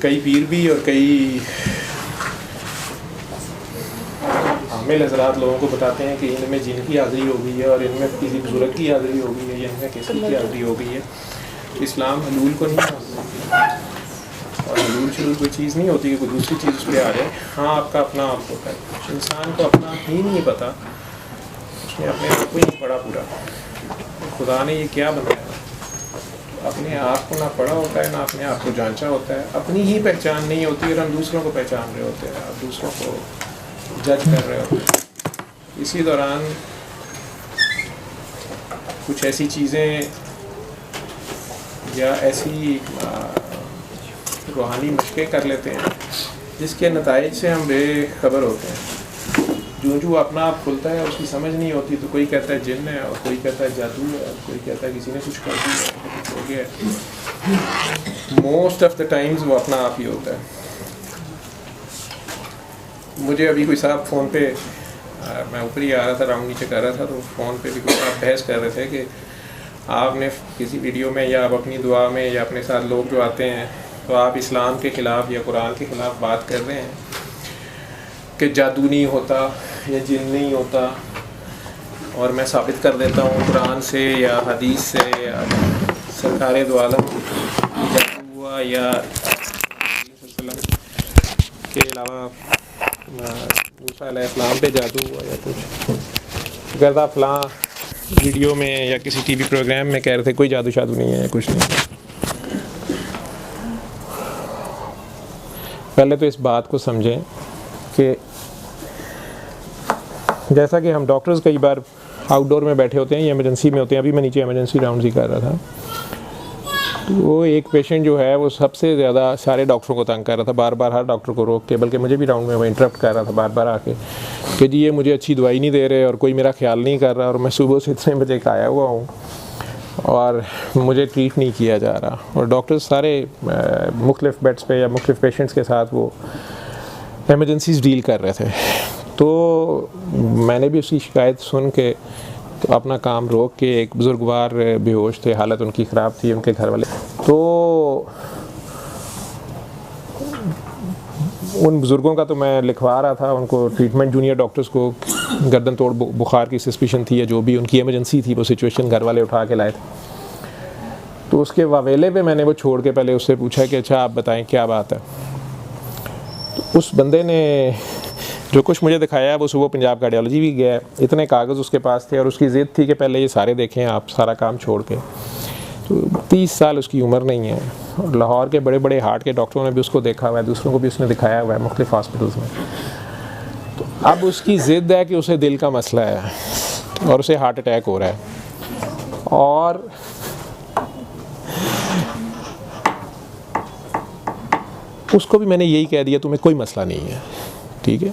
कई पीर भी और कई आमिल हज़रात लोगों को बताते हैं कि इनमें जिन की हाज़िरी हो गई है और इनमें किसी बुजुर्ग की हाज़िरी हो गई है या इनमें किसी की हाज़िरी हो गई है। इस्लाम हलूल को नहीं मानता और हलूल शलूल कोई चीज़ नहीं होती कि कोई दूसरी चीज़ उस पर आ जाए। हाँ, आपका अपना आप होता है। इंसान को अपना ही नहीं पता, उसने अपने आप को ही नहीं पढ़ा पूरा। खुदा ने ये क्या बनाया, अपने आप को ना पढ़ा होता है ना अपने आप को जांचा होता है। अपनी ही पहचान नहीं होती और हम दूसरों को पहचान रहे होते हैं, आप दूसरों को जज कर रहे होते हैं। इसी दौरान कुछ ऐसी चीज़ें या ऐसी रूहानी मशक़ें कर लेते हैं जिसके नताइज से हम बेखबर होते हैं। जो अपना आप खुलता है उसकी समझ नहीं होती, तो कोई कहता है जिन्न है और कोई कहता है जादू है और कोई कहता है किसी ने कुछ कर दिया, कुछ हो गया। मोस्ट ऑफ द टाइम्स वो अपना आप ही होता है। मुझे अभी कोई साहब फ़ोन पे, मैं ऊपर ही आ रहा था, राउंड नीचे कर रहा था, तो फ़ोन पे भी कुछ आप बहस कर रहे थे कि आपने किसी वीडियो में या आप अपनी दुआ में या अपने साथ लोग जो आते हैं तो आप इस्लाम के ख़िलाफ़ या कुरान के ख़िलाफ़ बात कर रहे हैं कि जादू नहीं होता या जिन नहीं होता, और मैं साबित कर देता हूँ कुरान से या हदीस से या सरकार दो आलम जादू हुआ या के अलावा मूसा अलैहिस्सलाम पे जादू हुआ या कुछ गर्दा फलां वीडियो में या किसी टीवी प्रोग्राम में कह रहे थे कोई जादू शादू नहीं है, कुछ नहीं। पहले तो इस बात को समझें कि जैसा कि हम डॉक्टर्स कई बार आउटडोर में बैठे होते हैं या इमरजेंसी में होते हैं, अभी मैं नीचे इमरजेंसी राउंड ही कर रहा था, तो वो एक पेशेंट जो है वो सबसे ज़्यादा सारे डॉक्टरों को तंग कर रहा था, बार बार हर डॉक्टर को रोक के, बल्कि मुझे भी राउंड में वो इंटरप्ट कर रहा था बार बार आके कि जी ये मुझे अच्छी दवाई नहीं दे रहे और कोई मेरा ख्याल नहीं कर रहा और मैं सुबह से इतने बजे का आया हुआ हूँ और मुझे ट्रीट नहीं किया जा रहा। और डॉक्टर्स सारे मुख्तलिफ़ बेड्स पे या मुख्तलिफ़ पेशेंट्स के साथ वो एमरजेंसीज़ डील कर रहे थे। तो मैंने भी उसकी शिकायत सुन के तो अपना काम रोक के, एक बुजुर्गवार बेहोश थे, हालत उनकी ख़राब थी, उनके घर वाले, तो उन बुज़ुर्गों का तो मैं लिखवा रहा था, उनको ट्रीटमेंट जूनियर डॉक्टर्स को गर्दन तोड़ बुखार की सस्पिशन थी या जो भी उनकी इमरजेंसी थी वो सिचुएशन घर वाले उठा के लाए थे। तो उसके वावेले पे मैंने वो छोड़ के पहले उससे पूछा कि अच्छा आप बताएं क्या बात है। तो उस बंदे ने जो कुछ मुझे दिखाया, वो सुबह पंजाब कार्डियोलॉजी भी गया, इतने कागज़ उसके पास थे और उसकी ज़िद थी कि पहले ये सारे देखें आप, सारा काम छोड़ के। तो 30 साल उसकी उम्र नहीं है और लाहौर के बड़े बड़े हार्ट के डॉक्टरों ने भी उसको देखा हुआ है, दूसरों को भी उसने दिखाया हुआ है मुख्तलिफ़ हॉस्पिटल्स में। तो अब उसकी ज़िद है कि उसे दिल का मसला है और उसे हार्ट अटैक हो रहा है और उसको भी मैंने यही कह दिया तुम्हें कोई मसला नहीं है, ठीक है।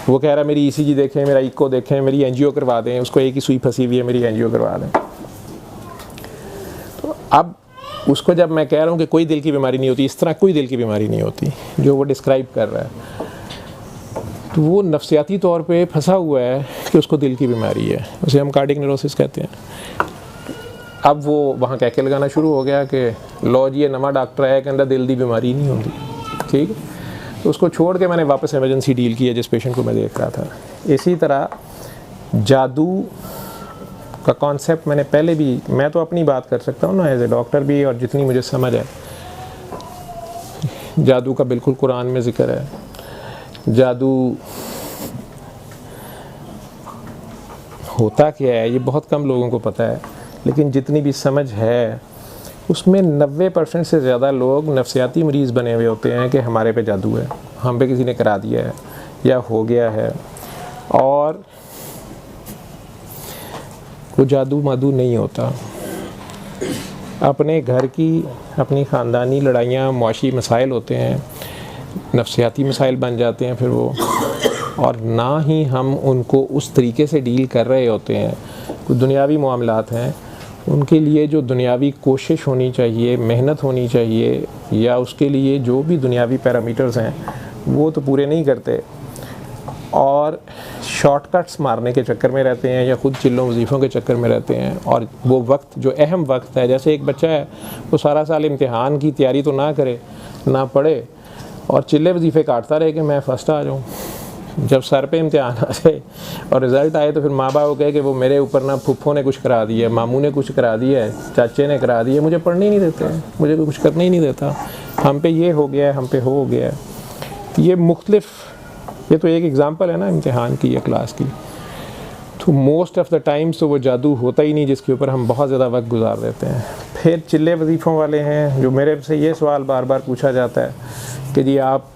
वो कह रहा है मेरी ईसीजी देखें, मेरा इको देखें, मेरी एंजियो करवा दें, उसको एक ही सुई फंसी हुई है, मेरी एंजियो करवा दें। तो अब उसको जब मैं कह रहा हूँ कि कोई दिल की बीमारी नहीं होती, इस तरह कोई दिल की बीमारी नहीं होती जो वो डिस्क्राइब कर रहा है, तो वो नफ्सियाती तौर पे फंसा हुआ है कि उसको दिल की बीमारी है, उसे हम कार्डियक न्यूरोसिस कहते हैं। अब वो वहाँ कह के लगाना शुरू हो गया कि लो जी ये नवा डॉक्टर है कहता दिल की बीमारी नहीं होती, ठीक है। तो उसको छोड़ के मैंने वापस इमरजेंसी डील की है जिस पेशेंट को मैं देख रहा था। इसी तरह जादू का कॉन्सेप्ट मैंने पहले भी, मैं तो अपनी बात कर सकता हूँ ना एज ए डॉक्टर भी, और जितनी मुझे समझ है जादू का बिल्कुल कुरान में ज़िक्र है। जादू होता क्या है ये बहुत कम लोगों को पता है, लेकिन जितनी भी समझ है उसमें 90% से ज़्यादा लोग नफ्सियाती मरीज़ बने हुए होते हैं कि हमारे पे जादू है, हम पे किसी ने करा दिया है या हो गया है, और वो जादू मादू नहीं होता। अपने घर की अपनी ख़ानदानी लड़ाइयाँ, मुआशी मसाइल होते हैं, नफ्सियाती मसाइल बन जाते हैं फिर वो, और ना ही हम उनको उस तरीके से डील कर रहे होते हैं। कुछ दुनियावी मामलात हैं उनके लिए जो दुनियावी कोशिश होनी चाहिए, मेहनत होनी चाहिए, या उसके लिए जो भी दुनियावी पैरामीटर्स हैं वो तो पूरे नहीं करते और शॉर्टकट्स मारने के चक्कर में रहते हैं या ख़ुद चिल्लों वजीफ़ों के चक्कर में रहते हैं। और वो वक्त जो अहम वक्त है, जैसे एक बच्चा है वो सारा साल इम्तिहान की तैयारी तो ना करे, ना पढ़े, और चिल्ले वजीफ़े काटता रहे कि मैं फ़र्स्ट आ जाऊँ। जब सर पे इम्तिहान आ जाए और रिज़ल्ट आए तो फिर माँ बाप को कहे कि वो मेरे ऊपर ना फुफ्फो ने कुछ करा दिया है, मामू ने कुछ करा दिया है, चाचे ने करा दिया, मुझे पढ़ने ही नहीं देते हैं, मुझे कुछ करने ही नहीं देता, हम पे ये हो गया है, हम पे हो गया है। ये मुख्तलिफ, ये तो एक एग्ज़ाम्पल है ना इम्तिहान की या क्लास की। तो मोस्ट ऑफ़ द टाइम्स तो वो जादू होता ही नहीं जिसके ऊपर हम बहुत ज़्यादा वक्त गुजार देते हैं। फिर चिल्ले वजीफ़ों वाले हैं जो मेरे से ये सवाल बार बार पूछा जाता है कि जी आप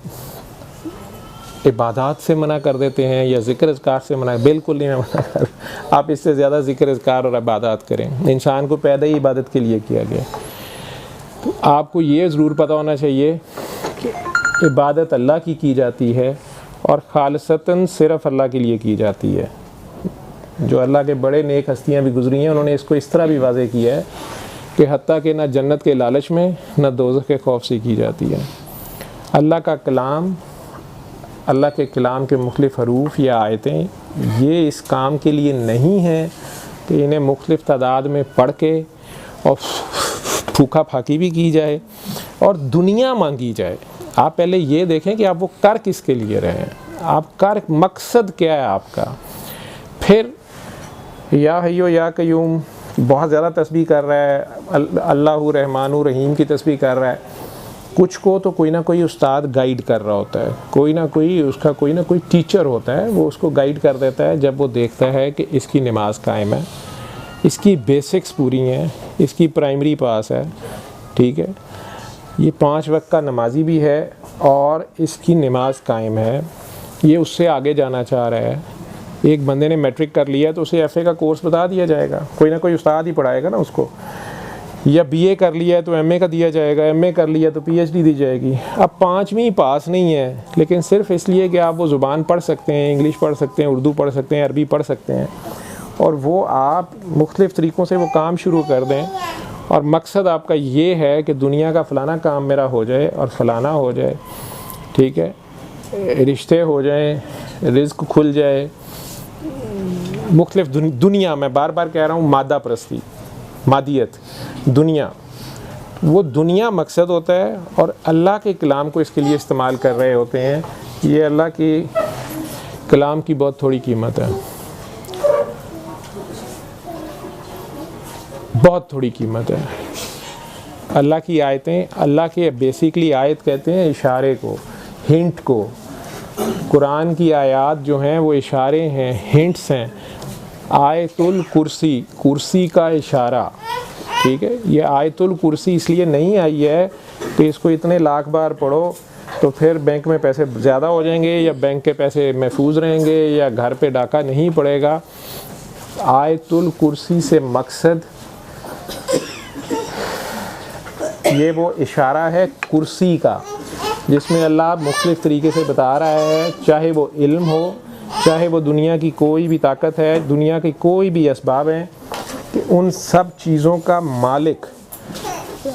इबादत से मना कर देते हैं या ज़िक्र अज़कार से मना। बिल्कुल नहीं मैं मना कर, आप इससे ज़्यादा ज़िक्र अज़कार और इबादत करें। इंसान को पैदा ही इबादत के लिए किया गया। तो आपको ये ज़रूर पता होना चाहिए कि इबादत अल्लाह की जाती है और खालिसतन सिर्फ़ अल्लाह के लिए की जाती है। जो अल्लाह के बड़े नेक हस्तियाँ भी गुजरी हैं उन्होंने इसको इस तरह भी वाज़े किया है कि हत्ता कि ना जन्नत के लालच में न दोज़ख के खौफ से की जाती है। अल्लाह का कलाम, अल्लाह के कलाम के मुख्तलिफ़ हरूफ या आयतें ये इस काम के लिए नहीं हैं कि इन्हें मुख्तलिफ़ तादाद में पढ़ के और फूका फाकी भी की जाए और दुनिया मांगी जाए। आप पहले ये देखें कि आप वो कर किसके लिए रहे हैं, आप कर मकसद क्या है आपका। फिर या हय्यो या कय्यूम बहुत ज़्यादा तस्बीह कर रहा है, अल्लाहु रहमानु रहीम की तस्बीह कर रहा है। कुछ को तो कोई ना कोई उस्ताद गाइड कर रहा होता है, कोई ना कोई उसका कोई ना कोई टीचर होता है, वो उसको गाइड कर देता है। जब वो देखता है कि इसकी नमाज कायम है, इसकी बेसिक्स पूरी हैं, इसकी प्राइमरी पास है, ठीक है, ये 5 वक्त का नमाजी भी है और इसकी नमाज कायम है, ये उससे आगे जाना चाह रहा है। एक बंदे ने मैट्रिक कर लिया है तो उसे एफ़ए का कोर्स बता दिया जाएगा, कोई ना कोई उस्ताद ही पढ़ाएगा ना उसको। या बीए कर लिया है तो एमए का दिया जाएगा, एमए कर लिया तो पीएचडी दी जाएगी। अब 5वीं पास नहीं है लेकिन सिर्फ इसलिए कि आप वो ज़ुबान पढ़ सकते हैं, इंग्लिश पढ़ सकते हैं, उर्दू पढ़ सकते हैं, अरबी पढ़ सकते हैं, और वो आप मुख्तलिफ़ तरीक़ों से वो काम शुरू कर दें और मकसद आपका ये है कि दुनिया का फ़लाना काम मेरा हो जाए और फ़लाना हो जाए, ठीक है, रिश्ते हो जाएँ, रिज़्क़ खुल जाए, मुख्तलिफ़ दुनिया, मैं बार बार कह रहा हूँ मादा परस्ती, मादियत, दुनिया, वो दुनिया मकसद होता है और अल्लाह के कलाम को इसके लिए इस्तेमाल कर रहे होते हैं। ये अल्लाह के कलाम की बहुत थोड़ी कीमत है, बहुत थोड़ी कीमत है। अल्लाह की आयतें, अल्लाह के बेसिकली आयत कहते हैं इशारे को, हिंट को। कुरान की आयात जो हैं वो इशारे हैं, हिंट्स हैं। आयतुल कुर्सी, कुर्सी का इशारा, ठीक है। ये आयतुल कुर्सी इसलिए नहीं आई है कि इसको इतने लाख बार पढ़ो तो फिर बैंक में पैसे ज़्यादा हो जाएंगे या बैंक के पैसे महफूज रहेंगे या घर पे डाका नहीं पड़ेगा। आयतुल कुर्सी से मकसद ये वो इशारा है कुर्सी का, जिसमें अल्लाह मुख्तलिफ़ तरीके से बता रहा है, चाहे वो इल्म हो, चाहे वो दुनिया की कोई भी ताकत है, दुनिया की कोई भी असबाब हैं, कि उन सब चीज़ों का मालिक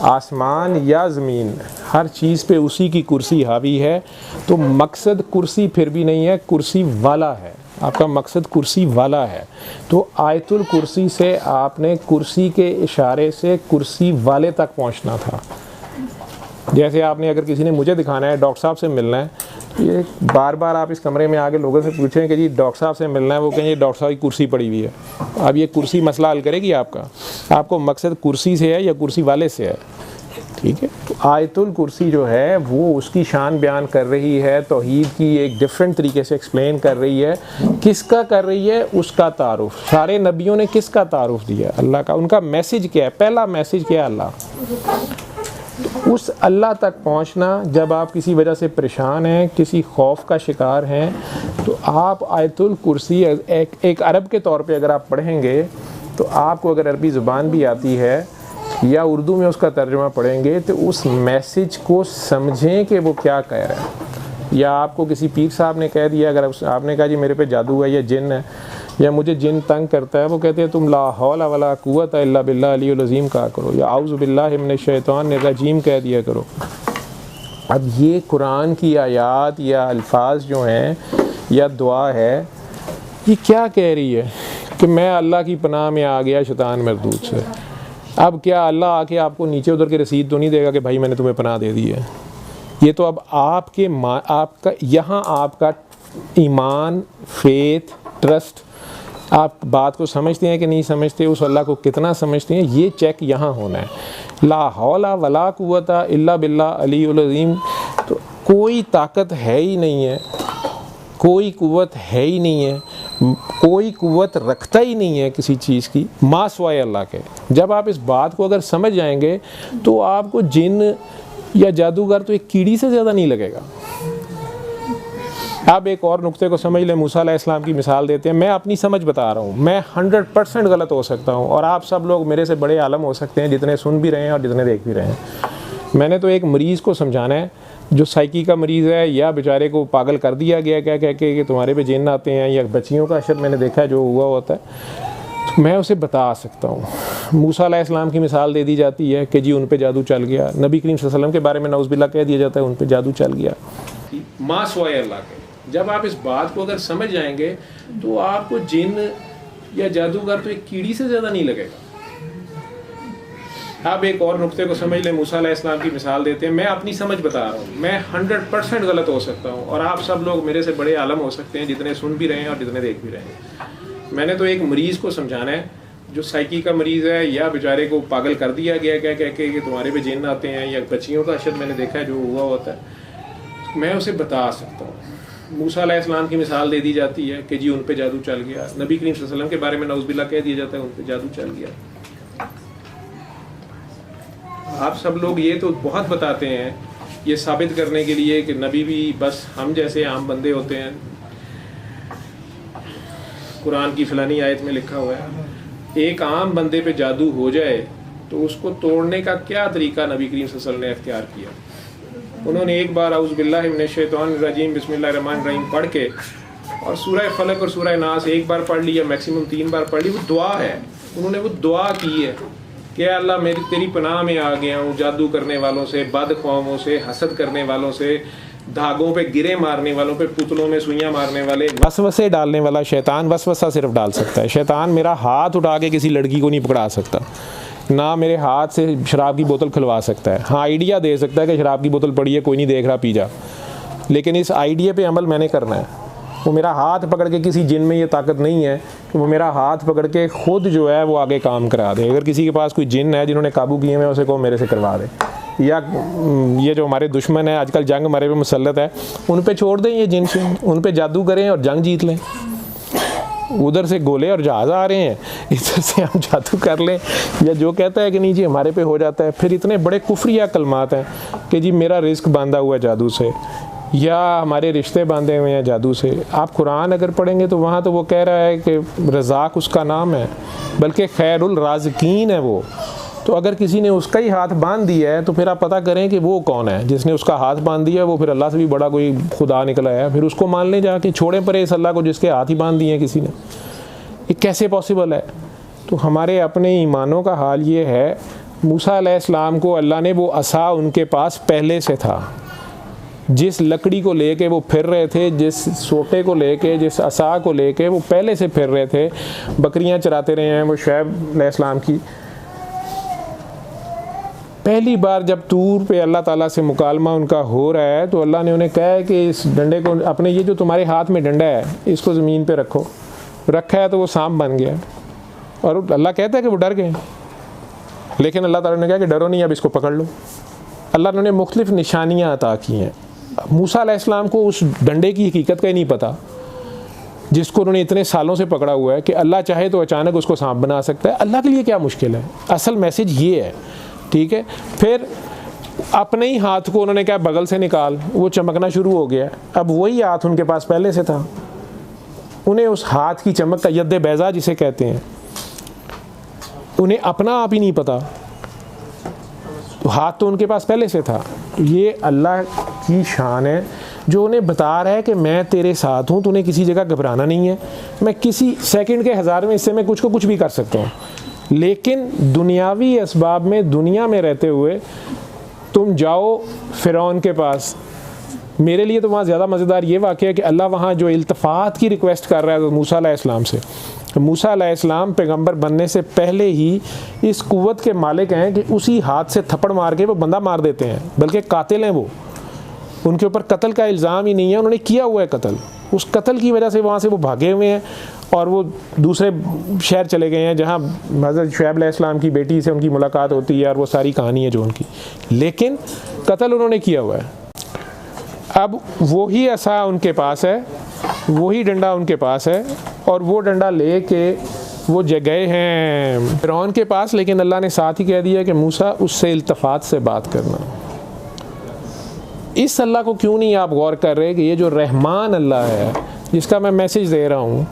आसमान या ज़मीन, हर चीज़ पे उसी की कुर्सी हावी है। तो मकसद कुर्सी फिर भी नहीं है, कुर्सी वाला है। आपका मकसद कुर्सी वाला है। तो आयतुल कुर्सी से आपने कुर्सी के इशारे से कुर्सी वाले तक पहुंचना था। जैसे आपने अगर किसी ने मुझे दिखाना है, डॉक्टर साहब से मिलना है, ये बार बार आप इस कमरे में आके लोगों से पूछें कि जी डॉक्टर साहब से मिलना है, वो कहेंगे डॉक्टर साहब की कुर्सी पड़ी हुई है। अब ये कुर्सी मसला हल करेगी आपका? आपको मकसद कुर्सी से है या कुर्सी वाले से है? ठीक है। तो आयतुल कुर्सी जो है वो उसकी शान बयान कर रही है, तौहीद की एक डिफरेंट तरीके से एक्सप्लेन कर रही है। किसका कर रही है? उसका तारुफ। सारे नबियों ने किसका तारुफ दिया? अल्लाह का। उनका मैसेज क्या है? पहला मैसेज क्या है? अल्लाह। तो उस अल्लाह तक पहुंचना, जब आप किसी वजह से परेशान हैं, किसी खौफ का शिकार हैं, तो आप आयतुल कुर्सी एक अरब के तौर पे अगर आप पढ़ेंगे, तो आपको अगर अरबी ज़ुबान भी आती है या उर्दू में उसका तर्जुमा पढ़ेंगे, तो उस मैसेज को समझें कि वो क्या कह रहा है। या आपको किसी पीर साहब ने कह दिया, अगर आपने कहा जी मेरे पे जादू है या जिन है या मुझे जिन तंग करता है, वो कहते हैं तुम ला हौला वला कुव्वता इल्ला बिल्लाह अलीयुल अज़ीम कहा करो या आऊज़ु बिल्लाहि मिनश शैतानिर रजीम कह दिया करो। अब ये कुरान की आयात या अल्फाज जो हैं या दुआ है, ये क्या कह रही है कि मैं अल्लाह की पनाह में आ गया शैतान मरदूद से। अब क्या अल्लाह आके आपको नीचे उधर के रसीद तो नहीं देगा कि भाई मैंने तुम्हें पनाह दे दी है? ये तो अब आपका यहाँ आपका ईमान, फेथ, ट्रस्ट, आप बात को समझते हैं कि नहीं समझते, उस अल्लाह को कितना समझते हैं, ये चेक यहाँ होना है। ला हौला वला कुव्वता इल्ला बिल्लाह अलीउल अज़ीम। तो कोई ताकत है ही नहीं है, कोई कुव्वत है ही नहीं है, कोई कुव्वत रखता ही नहीं है किसी चीज़ की मा सिवाय अल्लाह के। जब आप इस बात को अगर समझ जाएंगे तो आपको जिन या जादूगर तो एक कीड़ी से ज़्यादा नहीं लगेगा। आप एक और नुक्ते को समझ लें, मूसा अलैहिस्सलाम की मिसाल देते हैं। मैं अपनी समझ बता रहा हूँ, मैं 100% गलत हो सकता हूँ और आप सब लोग मेरे से बड़े आलम हो सकते हैं, जितने सुन भी रहे हैं और जितने देख भी रहे हैं। मैंने तो एक मरीज़ को समझाना है जो साइकी का मरीज़ है या बेचारे को पागल कर दिया गया क्या कह के कि तुम्हारे पे जिन्न आते हैं, या बच्चियों का अशर मैंने देखा है जो हुआ होता है, तो मैं उसे बता सकता हूँ। मूसा अलैहिस्सलाम की मिसाल दे दी जाती है कि जी उन पे जादू चल गया। नबी करीम सल्लल्लाहु अलैहि वसल्लम के बारे में नौज़ुबिल्लाह कह दिया जाता है उन पे जादू चल गया। मा सिवाय अल्लाह के। जब आप इस बात को अगर समझ जाएंगे तो आपको जिन्न या जादूगर तो एक कीड़ी से ज़्यादा नहीं लगेगा। आप एक और नुक्ते को समझ लें, मूसा अलैहिस्सलाम की मिसाल देते हैं। मैं अपनी समझ बता रहा हूँ, मैं 100% गलत हो सकता हूँ और आप सब लोग मेरे से बड़े आलम हो सकते हैं, जितने सुन भी रहे हैं और जितने देख भी रहे हैं। मैंने तो एक मरीज़ को समझाना है जो साइकी का मरीज़ है या बेचारे को पागल कर दिया गया क्या कह के कि तुम्हारे पे जिन्न आते हैं, या बच्चियों का अशर मैंने देखा है जो हुआ होता है, मैं उसे बता सकता हूँ। मूसा अलैहिस्सलाम की मिसाल दे दी जाती है कि जी उन पे जादू चल गया। नबी करीम सल्लल्लाहु अलैहि वसल्लम के बारे में नौज़ुबिल्लाह कह दिया जाता है उन पे जादू चल गया। आप सब लोग ये तो बहुत बताते हैं ये साबित करने के लिए कि नबी भी बस हम जैसे आम बंदे होते हैं। कुरान की फलानी आयत में लिखा हुआ है एक आम बंदे पे जादू हो जाए तो उसको तोड़ने का क्या तरीका नबी करीम सल्लल्लाहु अलैहि वसल्लम ने इख्तियार किया। उन्होंने एक बार औज़ु बिल्लाहि मिनश शैतानिर रजीम बिस्मिल्लाहिर रहमानिर रहीम पढ़ के और सूरह फलक और सूरह नास एक बार पढ़ ली या मैक्सिमम 3 बार पढ़ ली, वो दुआ है। उन्होंने वो दुआ की है कि अल्लाह मेरी तेरी पनाह में आ गया हूँ जादू करने वालों से, बदख्वाहों से, हसद करने वालों से, धागों पे गिरे मारने वालों पे, पुतलों में सुइयां मारने वाले, वसवसे डालने वाला शैतान वसवसा सिर्फ डाल सकता है। शैतान मेरा हाथ उठा के किसी लड़की को नहीं पकड़ा सकता, ना मेरे हाथ से शराब की बोतल खुलवा सकता है। हाँ आइडिया दे सकता है कि शराब की बोतल पड़ी है, कोई नहीं देख रहा, पी जा, लेकिन इस आइडिया पे अमल मैंने करना है। वो मेरा हाथ पकड़ के, किसी जिन में ये ताकत नहीं है कि वो मेरा हाथ पकड़ के खुद जो है वो आगे काम करा दे। अगर किसी के पास कोई जिन है जिन्होंने काबू किए, मैं उसे को मेरे से करवा दे। या ये जो हमारे दुश्मन है आजकल जंग हमारे पे मुसल्लत है, उन पे छोड़ दें ये जिन से, उन पे जादू करें और जंग जीत लें। उधर से गोले और जहाज़ आ रहे हैं, इधर से हम जादू कर लें। या जो कहता है कि नहीं जी हमारे पे हो जाता है, फिर इतने बड़े कुफ्रिया कलमात हैं कि जी मेरा रिस्क बांधा हुआ है जादू से, या हमारे रिश्ते बांधे हुए हैं जादू से। आप कुरान अगर पढ़ेंगे तो वहाँ तो वो कह रहा है कि रज़ाक उसका नाम है, बल्कि खैरुल राज़िकीन है वो। तो अगर किसी ने उसका ही हाथ बांध दिया है तो फिर आप पता करें कि वो कौन है जिसने उसका हाथ बांध दिया है। वो फिर अल्लाह से भी बड़ा कोई खुदा निकला है, फिर उसको मान लें जाके। छोड़ें परे इस अल्लाह को जिसके हाथ ही बांध दिए हैं किसी ने। ये कैसे पॉसिबल है? तो हमारे अपने ईमानों का हाल ये है, मूसा अलैहिस्सलाम को अल्लाह ने वो असा उनके पास पहले से था, जिस लकड़ी को लेके वो फिर रहे थे, जिस सोटे को लेके, जिस असा को लेके वो पहले से फिर रहे थे। बकरियां चराते रहे हैं वो शुएब अलैहिस्सलाम की। पहली बार जब तूर पे अल्लाह ताला से मुकालमा उनका हो रहा है तो अल्लाह ने उन्हें कहा है कि इस डंडे को अपने, ये जो तुम्हारे हाथ में डंडा है इसको ज़मीन पे रखो। रखा है तो वो सांप बन गया, और अल्लाह कहता है कि वो डर गए, लेकिन अल्लाह ताला ने कहा कि डरो नहीं, अब इसको पकड़ लो। अल्लाह ने उन्हें मुख्तलिफ़ निशानियाँ अता की हैं। मूसा अलैहिस्सलाम को उस डंडे की हकीकत का ही नहीं पता, जिसको उन्होंने इतने सालों से पकड़ा हुआ है, कि अल्लाह चाहे तो अचानक उसको सांप बना सकता है। अल्लाह के लिए क्या मुश्किल है? असल मैसेज ये है, ठीक है। फिर अपने ही हाथ को उन्होंने क्या बगल से निकाल, वो चमकना शुरू हो गया। अब वही हाथ उनके पास पहले से था, उन्हें उस हाथ की चमक का यद्दे बैज़ा जिसे कहते हैं, उन्हें अपना आप ही नहीं पता। तो हाथ तो उनके पास पहले से था। ये अल्लाह की शान है जो उन्हें बता रहा है कि मैं तेरे साथ हूँ, तूने किसी जगह घबराना नहीं है। मैं किसी सेकंड के 1000वें हिस्से में कुछ को कुछ भी कर सकता हूँ, लेकिन दुनियावी असबाब में, दुनिया में रहते हुए तुम जाओ फ़िरौन के पास। मेरे लिए तो वहाँ ज़्यादा मज़ेदार ये वाक़या है कि अल्लाह वहाँ जो इल्तफ़ात की रिक्वेस्ट कर रहा है तो मूसा अलैहिस्सलाम से, मूसा अलैहिस्सलाम पैगंबर बनने से पहले ही इस कुव्वत के मालिक हैं कि उसी हाथ से थप्पड़ मार के वो बंदा मार देते हैं, बल्कि कातिल हैं वो। उनके ऊपर कत्ल का इल्ज़ाम ही नहीं है, उन्होंने किया हुआ है कत्ल। उस कत्ल की वजह से वहाँ से वो भागे हुए हैं और वो दूसरे शहर चले गए हैं जहाँ हज़रत शुएब अलैहिस्सलाम की बेटी से उनकी मुलाकात होती है और वो सारी कहानी है जो उनकी, लेकिन कत्ल उन्होंने किया हुआ है। अब वही असा उनके पास है, वही डंडा उनके पास है और वो डंडा ले के वो गए हैं फ़िरौन के पास, लेकिन अल्लाह ने साथ ही कह दिया कि मूसा उससे इल्तफ़ात से बात करना। इस अल्लाह को क्यों नहीं आप गौर कर रहे कि ये जो रहमान अल्लाह है जिसका मैं मैसेज दे रहा हूँ,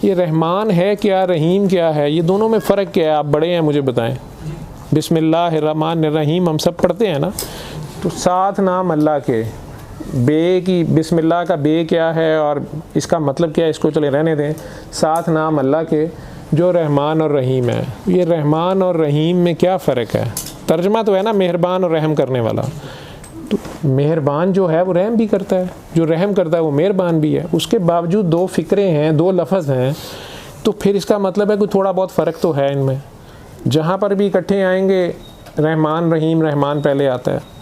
ये रहमान है क्या, रहीम क्या है, ये दोनों में फ़र्क क्या है? आप बड़े हैं, मुझे बताएं। बिस्मिल्लाहिर्रहमानिर्रहीम हम सब पढ़ते हैं ना, तो 7 नाम अल्लाह के, बे की बिस्मिल्लाह का बे क्या है और इसका मतलब क्या है, इसको चले रहने दें। 7 नाम अल्लाह के जो रहमान और रहीम है। ये रहमान और रहीम में क्या फ़र्क है? तर्जमा तो है ना मेहरबान और रहम करने वाला। तो मेहरबान जो है वो रहम भी करता है, जो रहम करता है वो मेहरबान भी है। उसके बावजूद 2 फ़िक्रे हैं, 2 लफ्ज़ हैं, तो फिर इसका मतलब है कि थोड़ा बहुत फ़र्क तो है इनमें। जहाँ पर भी इकट्ठे आएंगे रहमान रहीम, रहमान पहले आता है।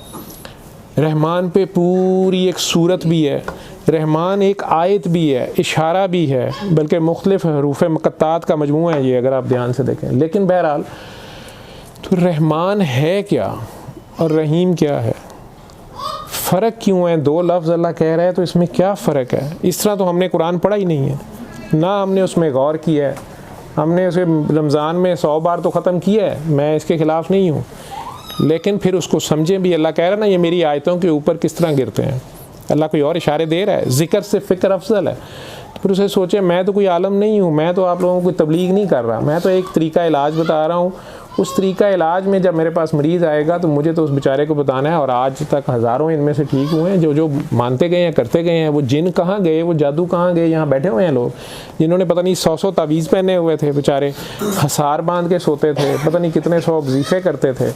रहमान पे पूरी एक सूरत भी है, रहमान एक आयत भी है, इशारा भी है, बल्कि मुख्तलिफ़ हरूफ़ मुक़त्तात का मजमूआ है ये, अगर आप ध्यान से देखें। लेकिन बहरहाल तो रहमान है क्या और रहीम क्या है? फ़र्क क्यों है? 2 लफ्ज़ अल्लाह कह रहा है तो इसमें क्या फ़र्क है? इस तरह तो हमने कुरान पढ़ा ही नहीं है, ना हमने उसमें गौर किया है। हमने उसे रमज़ान में 100 बार तो ख़त्म किया है, मैं इसके ख़िलाफ़ नहीं हूँ, लेकिन फिर उसको समझें भी। अल्लाह कह रहा है ना, ये मेरी आयतों के ऊपर किस तरह गिरते हैं। अल्लाह कोई और इशारे दे रहा है, ज़िक्र से फ़िक्र अफजल है। तो फिर उसे सोचे, मैं तो कोई आलम नहीं हूँ, मैं तो आप लोगों को तबलीग नहीं कर रहा, मैं तो एक तरीका इलाज बता रहा हूँ। उस तरीका इलाज में जब मेरे पास मरीज़ आएगा तो मुझे तो उस बेचारे को बताना है। और आज तक हज़ारों इनमें से ठीक हुए हैं जो मानते गए हैं, करते गए हैं। वो जिन कहाँ गए, वो जादू कहाँ गए? यहाँ बैठे हुए हैं लोग जिन्होंने पता नहीं 100 तावीज़ पहने हुए थे, बेचारे हसार बांध के सोते थे, पता नहीं कितने 100 वजीफ़े करते थे,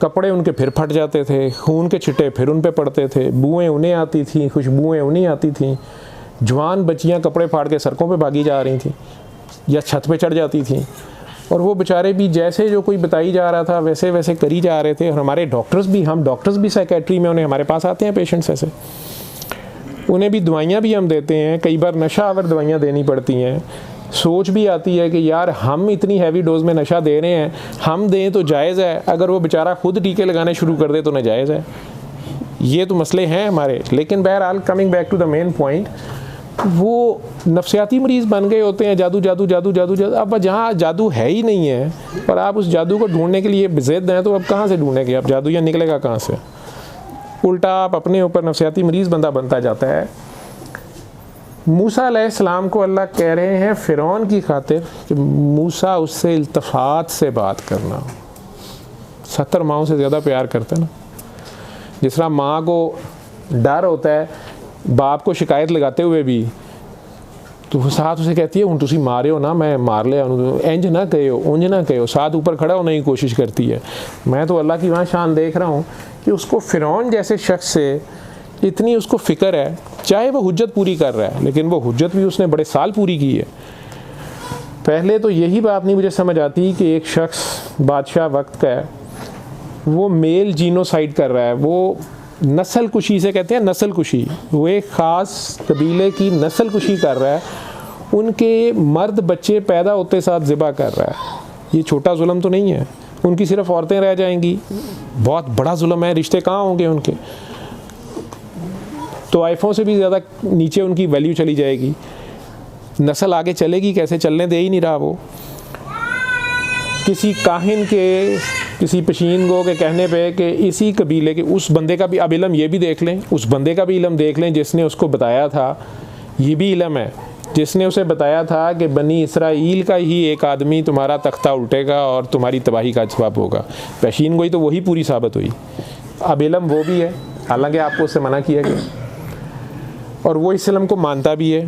कपड़े उनके फिर फट जाते थे, खून के छिट्टे फिर उन पे पड़ते थे, बुएँ उन्हें आती थीं, खुशबुएँ उन्हें आती थीं। जवान बच्चियाँ कपड़े फाड़ के सड़कों पे भागी जा रही थीं या छत पे चढ़ जाती थीं, और वो बेचारे भी जैसे जो कोई बताई जा रहा था वैसे वैसे करी जा रहे थे। और हमारे डॉक्टर्स भी, हम डॉक्टर्स भी साइकेट्री में उन्हें हमारे पास आते हैं पेशेंट्स ऐसे, उन्हें भी दवाइयाँ भी हम देते हैं, कई बार नशा आवर दवाइयाँ देनी पड़ती हैं। सोच भी आती है कि यार हम इतनी हैवी डोज में नशा दे रहे हैं, हम दें तो जायज़ है, अगर वो बेचारा खुद टीके लगाने शुरू कर दे तो नाजायज़ है। ये तो मसले हैं हमारे। लेकिन बहरहाल coming back to the main point, वो नफ्सियाती मरीज़ बन गए होते हैं, जादू जादू जादू जादू जादू। अब जहाँ जादू है ही नहीं है और आप उस जादू को ढूंढने के लिए ज़िद हैं, तो अब कहाँ से ढूंढेंगे? अब जादू या निकलेगा कहाँ से? उल्टा आप अपने ऊपर नफ्सियाती मरीज़ बंदा बनता जाता है। मूसा अलैहिस्सलाम को अल्लाह कह रहे हैं फ़िरौन की खातिर कि मूसा उससे इल्तफ़ात से बात करना। 70 माओं से ज़्यादा प्यार करते हैं ना। जिस तरह माँ को डर होता है बाप को शिकायत लगाते हुए भी, तो साथ उसे कहती है हूँ तुसी मारे हो ना, मैं मार लिया, इंज ना कहो, उंज ना कहो, साथ ऊपर खड़ा होने की कोशिश करती है। मैं तो अल्लाह की वहाँ शान देख रहा हूँ कि उसको फ़िरौन जैसे शख्स से इतनी उसको फ़िक्र है, चाहे वो हुज्जत पूरी कर रहा है, लेकिन वो हुज्जत भी उसने बड़े साल पूरी की है। पहले तो यही बात नहीं मुझे समझ आती कि एक शख्स बादशाह वक्त का है, वो मेल जीनोसाइड कर रहा है, वो नस्ल कुशी से कहते हैं, नस्ल कुशी, वो एक ख़ास कबीले की नस्ल कुशी कर रहा है, उनके मर्द बच्चे पैदा होते साथ ज़िबा कर रहा है। ये छोटा जुल्म तो नहीं है, उनकी सिर्फ औरतें रह जाएंगी, बहुत बड़ा जुल्म है। रिश्ते कहाँ होंगे उनके? तो आइफों से भी ज़्यादा नीचे उनकी वैल्यू चली जाएगी। नस्ल आगे चलेगी कैसे? चलने दे ही नहीं रहा वो। किसी काहिन के, किसी पशीन गो के कहने पे कि इसी कबीले के उस बंदे का भी अब इलम, ये भी देख लें, उस बंदे का भी इलम देख लें जिसने उसको बताया था। ये भी इलम है जिसने उसे बताया था कि बनी इसराइल का ही एक आदमी तुम्हारा तख्ता उल्टेगा और तुम्हारी तबाही का सबब होगा। पशीन गोई तो वही पूरी साबित हुई। अब इलम वो भी है, हालांकि आपको उससे मना किया गया, और वो इस इलम को मानता भी है,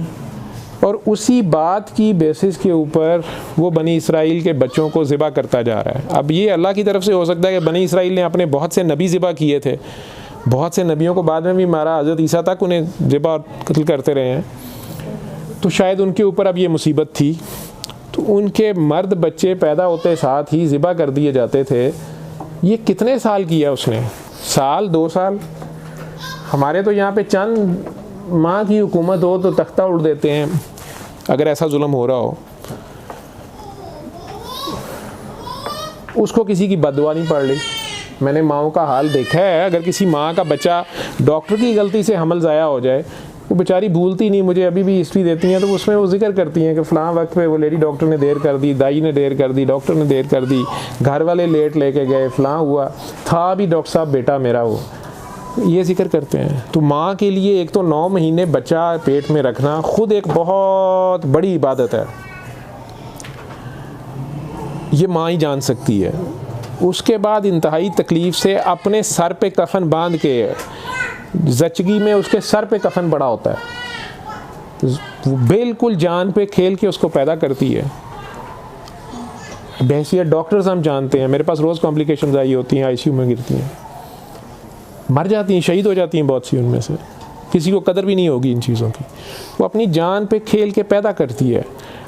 और उसी बात की बेसिस के ऊपर वो बनी इसराइल के बच्चों को ज़िबा करता जा रहा है। अब ये अल्लाह की तरफ से हो सकता है कि बनी इसराइल ने अपने बहुत से नबी ज़िबा किए थे, बहुत से नबियों को बाद में भी मारा, हज़रत ईसा तक उन्हें ज़िबा और कत्ल करते रहे हैं, तो शायद उनके ऊपर अब ये मुसीबत थी, तो उनके मर्द बच्चे पैदा होते साथ ही ज़िबा कर दिए जाते थे। ये कितने साल किया उसने? साल, 2 साल? हमारे तो यहाँ पे चंद माँ की हुकूमत हो तो तख्ता उड़ देते हैं अगर ऐसा जुल्म हो रहा हो। उसको किसी की बददुआ नहीं पड़ रही। मैंने माँओं का हाल देखा है, अगर किसी माँ का बच्चा डॉक्टर की गलती से हमल ज़ाया हो जाए, वो बेचारी भूलती नहीं, मुझे अभी भी हिस्ट्री देती हैं, तो उसमें वो जिक्र करती हैं कि फ़लाँ वक्त पे वो लेडी डॉक्टर ने देर कर दी, दाई ने देर कर दी, डॉक्टर ने देर कर दी, घर वाले लेट लेके गए, फ़लाँ हुआ, था भी डॉक्टर साहब बेटा मेरा वो, ये जिक्र करते हैं। तो माँ के लिए एक तो 9 महीने बच्चा पेट में रखना खुद एक बहुत बड़ी इबादत है, ये माँ ही जान सकती है। उसके बाद इंतहाई तकलीफ़ से अपने सर पे कफन बांध के, ज़चगी में उसके सर पे कफन बड़ा होता है, वो बिल्कुल जान पे खेल के उसको पैदा करती है। बहसियत डॉक्टर्स हम जानते हैं, मेरे पास रोज़ कॉम्प्लिकेशंस आई होती हैं, आईसीयू में गिरती हैं, मर जाती हैं, शहीद हो जाती हैं बहुत सी उनमें से, किसी को कदर भी नहीं होगी इन चीज़ों की। वो अपनी जान पे खेल के पैदा करती है।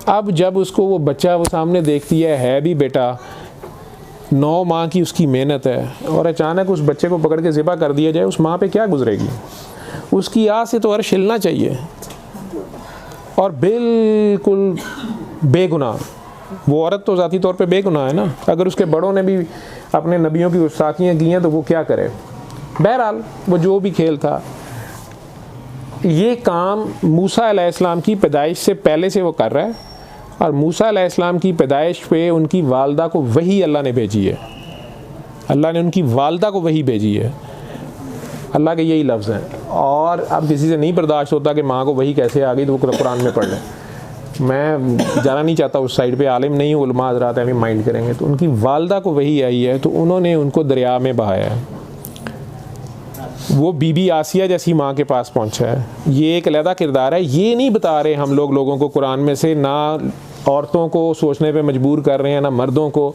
अब जब उसको वो बच्चा वो सामने देखती है भी बेटा, 9 माह की उसकी मेहनत है, और अचानक उस बच्चे को पकड़ के ज़िबा कर दिया जाए, उस माँ पे क्या गुजरेगी? उसकी आह से तो अर्श हिलना चाहिए। और बिल्कुल बेगुनाह, वो औरत तो ज़ाती तौर पे बेगुनाह है ना, अगर उसके बड़ों ने भी अपने नबियों की गुस्ताखियाँ की हैं तो वो क्या करे। बहरहाल वो जो भी खेल था, ये काम मूसा अलैहिस्सलाम की पैदाइश से पहले से वो कर रहा है, और मूसा अलैहिस्सलाम की पैदाइश पे उनकी वालदा को वही अल्लाह ने भेजी है, अल्लाह ने उनकी वालदा को वही भेजी है। अल्लाह के यही लफ्ज़ हैं। और अब किसी से नहीं बर्दाश्त होता कि माँ को वही कैसे आ गई, तो वो कुरान में पढ़ लें। मैं जाना नहीं चाहता उस साइड पे, आलिम नहीं, उलमा हज़रात हैं, माइंड करेंगे। तो उनकी वालदा को वही आई है, तो उन्होंने उनको दरिया में बहाया है। वो बीबी आसिया जैसी माँ के पास पहुँचा है, ये एक अलहदा किरदार है। ये नहीं बता रहे हम लोगों को कुरान में से, ना औरतों को सोचने पे मजबूर कर रहे हैं, ना मर्दों को,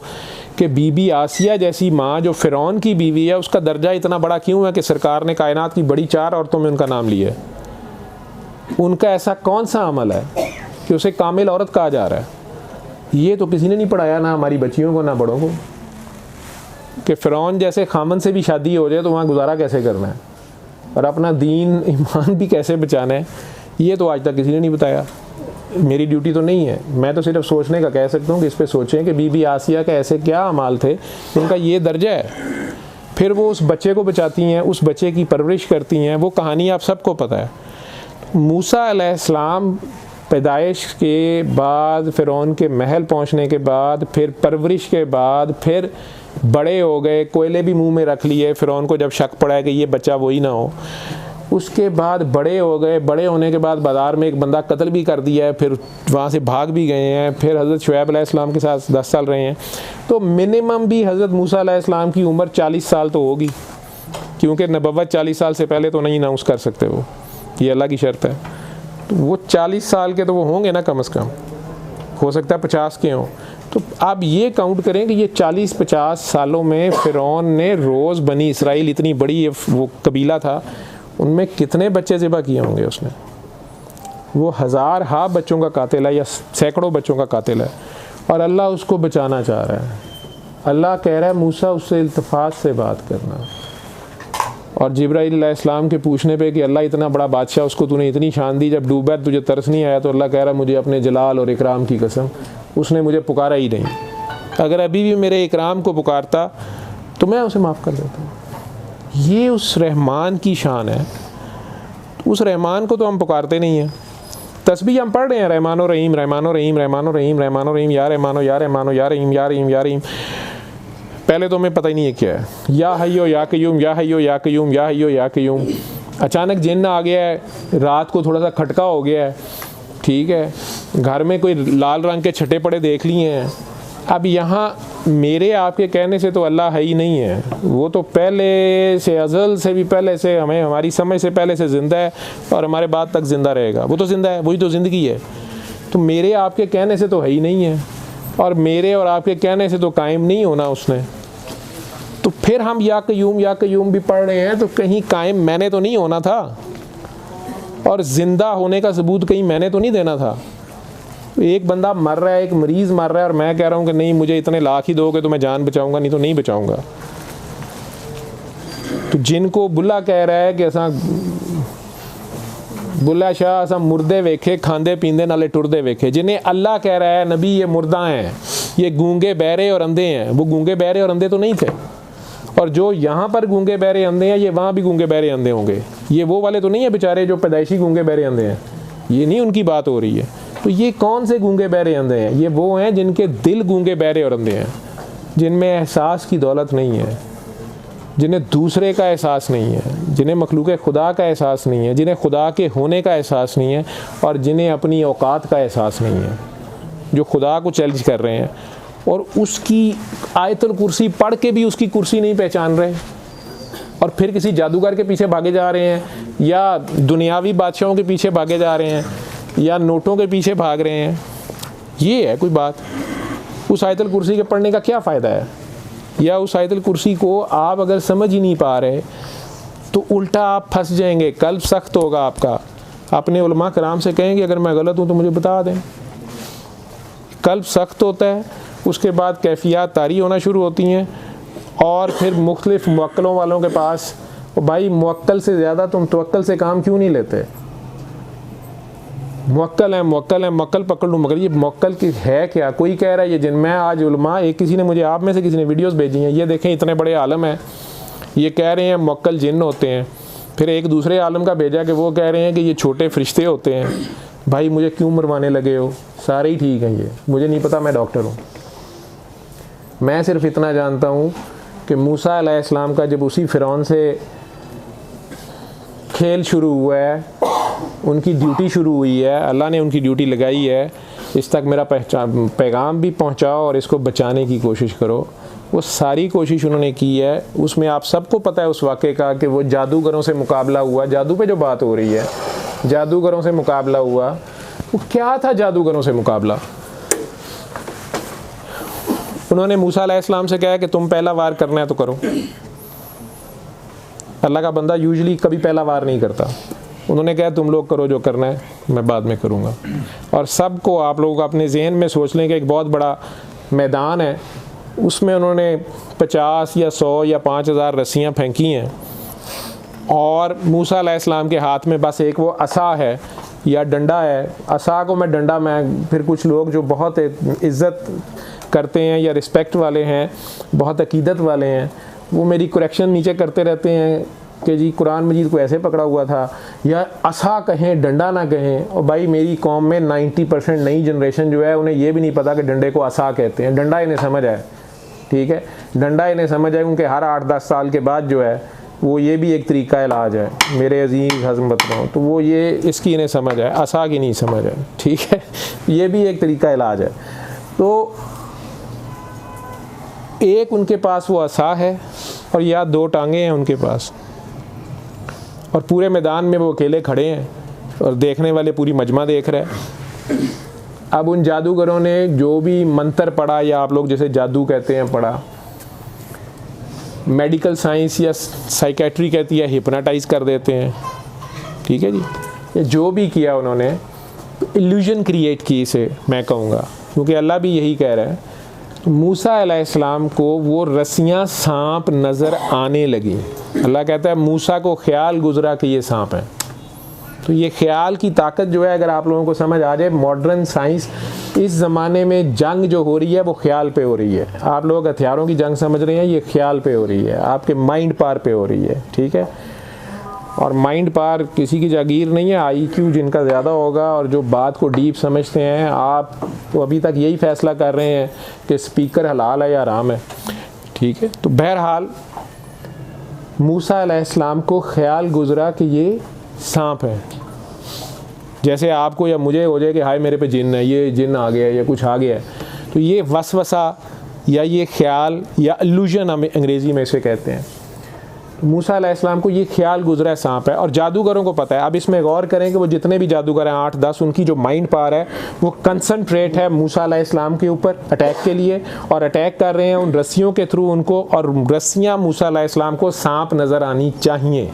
कि बीबी आसिया जैसी माँ जो फ़िरौन की बीवी है, उसका दर्जा इतना बड़ा क्यों है कि सरकार ने कायनात की बड़ी 4 औरतों में उनका नाम लिया है। उनका ऐसा कौन सा अमल है कि उसे कामिल औरत कहा जा रहा है? ये तो किसी ने नहीं पढ़ाया, ना हमारी बच्चियों को, ना बड़ों को, कि फ़िरौन जैसे खामन से भी शादी हो जाए तो वहाँ गुजारा कैसे करना है और अपना दीन ईमान भी कैसे बचाना है, ये तो आज तक किसी ने नहीं बताया। मेरी ड्यूटी तो नहीं है, मैं तो सिर्फ सोचने का कह सकता हूँ कि इस पे सोचें कि बीबी आसिया के ऐसे क्या अमाल थे उनका ये दर्जा है। फिर वो उस बच्चे को बचाती हैं, उस बच्चे की परवरिश करती हैं, वो कहानी आप सबको पता है। मूसा अलैहिस्सलाम पैदाइश के बाद, फ़िरौन के महल पहुँचने के बाद, फिर परवरिश के बाद, फिर बड़े हो गए, कोयले भी मुंह में रख लिए फ़िरौन को जब शक पड़ा है कि ये बच्चा वही ना हो। उसके बाद बड़े हो गए, बड़े होने के बाद बाज़ार में एक बंदा कत्ल भी कर दिया है, फिर वहाँ से भाग भी गए हैं, फिर हज़रत शुएब अलैहिस्सलाम के साथ 10 साल रहे हैं। तो मिनिमम भी हज़रत मूसा अलैहिस्सलाम की उम्र 40 साल तो होगी, क्योंकि नबव्वत 40 साल से पहले तो नहीं अनाउंस कर सकते वो, ये अल्लाह की शर्त है। तो वो 40 साल के तो वो होंगे ना कम से कम, हो सकता है 50 के हों। तो आप ये काउंट करें कि ये 40-50 सालों में फ़िरौन ने रोज़ बनी इसराइल, इतनी बड़ी वो कबीला था, उनमें कितने बच्चे ज़िबा किए होंगे उसने। वो हज़ार हा बच्चों का कातिल है या सैकड़ों बच्चों का कातिल है, और अल्लाह उसको बचाना चाह रहा है। अल्लाह कह रहा है मूसा उससे इल्तिफ़ात से बात करना। और जिब्राइल अलैहिस्सलाम के पूछने पे कि अल्लाह इतना बड़ा बादशाह, उसको तूने इतनी शान दी, जब डूबा तुझे तरस नहीं आया? तो अल्लाह कह रहा है मुझे अपने जलाल और इकराम की कसम, उसने मुझे पुकारा ही नहीं। अगर अभी भी मेरे इकराम को पुकारता तो मैं उसे माफ़ कर देता हूँ। ये उस रहमान की शान है। उस रहमान को तो हम पुकारते नहीं हैं। तस्बीह हम पढ़ रहे हैं, रहमानो रहीम, रहमानो रहीम, रहमानो रहीम, रहमानो रहीम, या रहमानो, या रहमानो, या रहीम, या रहीम, या रहीम। पहले तो हमें पता ही नहीं है क्या है। या हय्यो या क़य्यूम, या हय्यो या क़य्यूम, या हय्यो या क़य्यूम। अचानक जिन्न आ गया है, रात को थोड़ा सा खटका हो गया है, ठीक है, घर में कोई लाल रंग के छठे पड़े देख लिए हैं। अब यहाँ मेरे आपके कहने से तो अल्लाह है ही नहीं है, वो तो पहले से, अज़ल से भी पहले से, हमें हमारी समझ से पहले से ज़िंदा है और हमारे बाद तक ज़िंदा रहेगा। वो तो ज़िंदा है, वही तो ज़िंदगी है। तो मेरे आपके कहने से तो है ही नहीं है, और मेरे और आपके कहने से तो कायम नहीं होना उसने। तो फिर हम या क़य्यूम भी पढ़ रहे हैं, तो कहीं कायम मैंने तो नहीं होना था, और ज़िंदा होने का सबूत कहीं मैंने तो नहीं देना था। एक बंदा मर रहा है, एक मरीज़ मर रहा है, और मैं कह रहा हूँ कि नहीं मुझे इतने लाख ही दोगे तो मैं जान बचाऊंगा, नहीं तो नहीं बचाऊंगा। तो जिनको बुल्ला कह रहा है कि असा बुल्ला शाह असा मुर्दे वेखे खांदे पींदे नाले टुरदे वेखे, जिन्हें अल्लाह कह रहा है नबी ये मुर्दा हैं, ये गूंगे बहरे और अंधे हैं, वो गूंगे बहरे और अंधे तो नहीं थे। और जो यहाँ पर गूंगे बहरे अंधे हैं ये वहाँ भी गूंगे बहरे अंधे होंगे। ये वो वाले तो नहीं है बेचारे जो पैदाइशी गूंगे बहरे अंधे हैं, ये नहीं उनकी बात हो रही है। तो ये कौन से गूंगे बहरे अंधे हैं? ये वो हैं जिनके दिल गूंगे बहरे और अंधे हैं, जिनमें एहसास की दौलत नहीं है, जिन्हें दूसरे का एहसास नहीं है, जिन्हें मखलूक खुदा का एहसास नहीं है, जिन्हें खुदा के होने का एहसास नहीं है, और जिन्हें अपनी औकात का एहसास नहीं है, जो खुदा को चैलेंज कर रहे हैं और उसकी आयतुल कुर्सी पढ़ के भी उसकी कुर्सी नहीं पहचान रहे, और फिर किसी जादूगर के पीछे भागे जा रहे हैं, या दुनियावी बादशाहों के पीछे भागे जा रहे हैं, या नोटों के पीछे भाग रहे हैं। ये है कोई बात? उस आयतुल कुर्सी के पढ़ने का क्या फ़ायदा है? या उस आयतुल कुर्सी को आप अगर समझ ही नहीं पा रहे तो उल्टा आप फंस जाएंगे, कल्ब सख्त होगा आपका। अपने उलमा कराम से कहेंगे अगर मैं गलत हूँ तो मुझे बता दें। कल्ब सख्त होता है, उसके बाद कैफियत तारी होना शुरू होती हैं, और फिर मुख्तलिफ मुवक्किलों वालों के पास, भाई मुवक्किल से ज़्यादा तुम तवक्कल से काम क्यों नहीं लेते? मुवक्किल है मक्कल पकड़ लूँ, मगर ये मुवक्किल की है क्या? कोई कह रहा है ये जिन। मैं आज उलमा, एक किसी ने मुझे, आप में से किसी ने वीडियोस भेजी हैं, ये देखें इतने बड़े आलम हैं, ये कह रहे हैं मुवक्किल जिन होते हैं। फिर एक दूसरे आलम का भेजा कि वो कह रहे हैं कि ये छोटे फरिश्ते होते हैं। भाई मुझे क्यों मरवाने लगे हो? सारे ही ठीक हैं, ये मुझे नहीं पता, मैं डॉक्टर हूँ। मैं सिर्फ इतना जानता हूँ कि मूसा अलैहिस्सलाम का जब उसी फ़िरौन से खेल शुरू हुआ है, उनकी ड्यूटी शुरू हुई है, अल्लाह ने उनकी ड्यूटी लगाई है, इस तक मेरा पैगाम भी पहुँचाओ और इसको बचाने की कोशिश करो। वो सारी कोशिश उन्होंने की है। उसमें आप सबको पता है उस वाक़े का कि वो जादूगरों से मुकाबला हुआ। जादू पे जो बात हो रही है, जादूगरों से मुकाबला हुआ, वो क्या था जादूगरों से मुकाबला? उन्होंने मूसा अलैहिस्सलाम से कहा कि तुम पहला वार करना है तो करो। अल्लाह का बंदा यूजुअली कभी पहला वार नहीं करता। उन्होंने कहा तुम लोग करो जो करना है, मैं बाद में करूँगा। और सबको आप लोग अपने जहन में सोच लें कि एक बहुत बड़ा मैदान है, उसमें उन्होंने 50 या 100 या 5000 रस्सियाँ फेंकी हैं, और मूसा अलैहिस्सलाम के हाथ में बस एक वो असा है या डंडा है। असा को मैं डंडा, मैं फिर कुछ लोग जो बहुत इज़्ज़त करते हैं या रिस्पेक्ट वाले हैं, बहुत अकीदत वाले हैं, वो मेरी करेक्शन नीचे करते रहते हैं कि जी कुरान मजीद को ऐसे पकड़ा हुआ था, या असा कहें डंडा ना कहें। और भाई मेरी कौम में 90% नई जनरेशन जो है उन्हें ये भी नहीं पता कि डंडे को असा कहते हैं। डंडा इन्हें समझ है, ठीक है, डंडा इन्हें समझ है, क्योंकि हर 8-10 साल के बाद जो है वो ये भी एक तरीका इलाज है मेरे अजीज़ हज़मतों, तो वो ये इसकी इन्हें समझ है, असा की नहीं समझ है, ठीक है, ये भी एक तरीका इलाज है। तो एक उनके पास वो असा है और या 2 टांगे हैं उनके पास, और पूरे मैदान में वो अकेले खड़े हैं और देखने वाले पूरी मजमा देख रहे हैं। अब उन जादूगरों ने जो भी मंत्र पढ़ा, या आप लोग जैसे जादू कहते हैं पढ़ा, मेडिकल साइंस या साइकेट्री कहती है हिप्नोटाइज कर देते हैं, ठीक है जी, ये जो भी किया उन्होंने, इल्यूजन क्रिएट की इसे मैं कहूँगा, क्योंकि अल्लाह भी यही कह रहा है। मूसा अलैहिस्सलाम को वो रस्सियाँ सांप नज़र आने लगी। अल्लाह कहता है मूसा को ख्याल गुजरा कि ये सांप है। तो ये ख्याल की ताकत जो है, अगर आप लोगों को समझ आ जाए, मॉडर्न साइंस इस ज़माने में जंग जो हो रही है वो ख्याल पे हो रही है। आप लोग हथियारों की जंग समझ रहे हैं, ये ख्याल पे हो रही है, आपके माइंड पावर पे हो रही है, ठीक है। और माइंड पावर किसी की जागीर नहीं है, IQ जिनका ज़्यादा होगा और जो बात को डीप समझते हैं। आप तो अभी तक यही फ़ैसला कर रहे हैं कि स्पीकर हलाल है या हराम है, ठीक है। तो बहरहाल मूसा अलैहिस्सलाम को ख्याल गुजरा कि ये सांप है। जैसे आपको या मुझे हो जाए कि हाय मेरे पे जिन है, ये जिन आ गया या कुछ आ गया है, तो ये वसवसा या ये ख्याल या इल्यूजन हम अंग्रेज़ी में इसे कहते हैं। मूसा अलैहिस्सलाम को ये ख्याल गुजरा है सांप है, और जादूगरों को पता है। अब इसमें गौर करें कि वो जितने भी जादूगर हैं 8-10, उनकी जो माइंड पावर है वो कंसंट्रेट है मूसा अलैहिस्सलाम के ऊपर अटैक के लिए, और अटैक कर रहे हैं उन रस्सियों के थ्रू उनको, और रस्सियाँ मूसा अलैहिस्सलाम को सांप नज़र आनी चाहिए,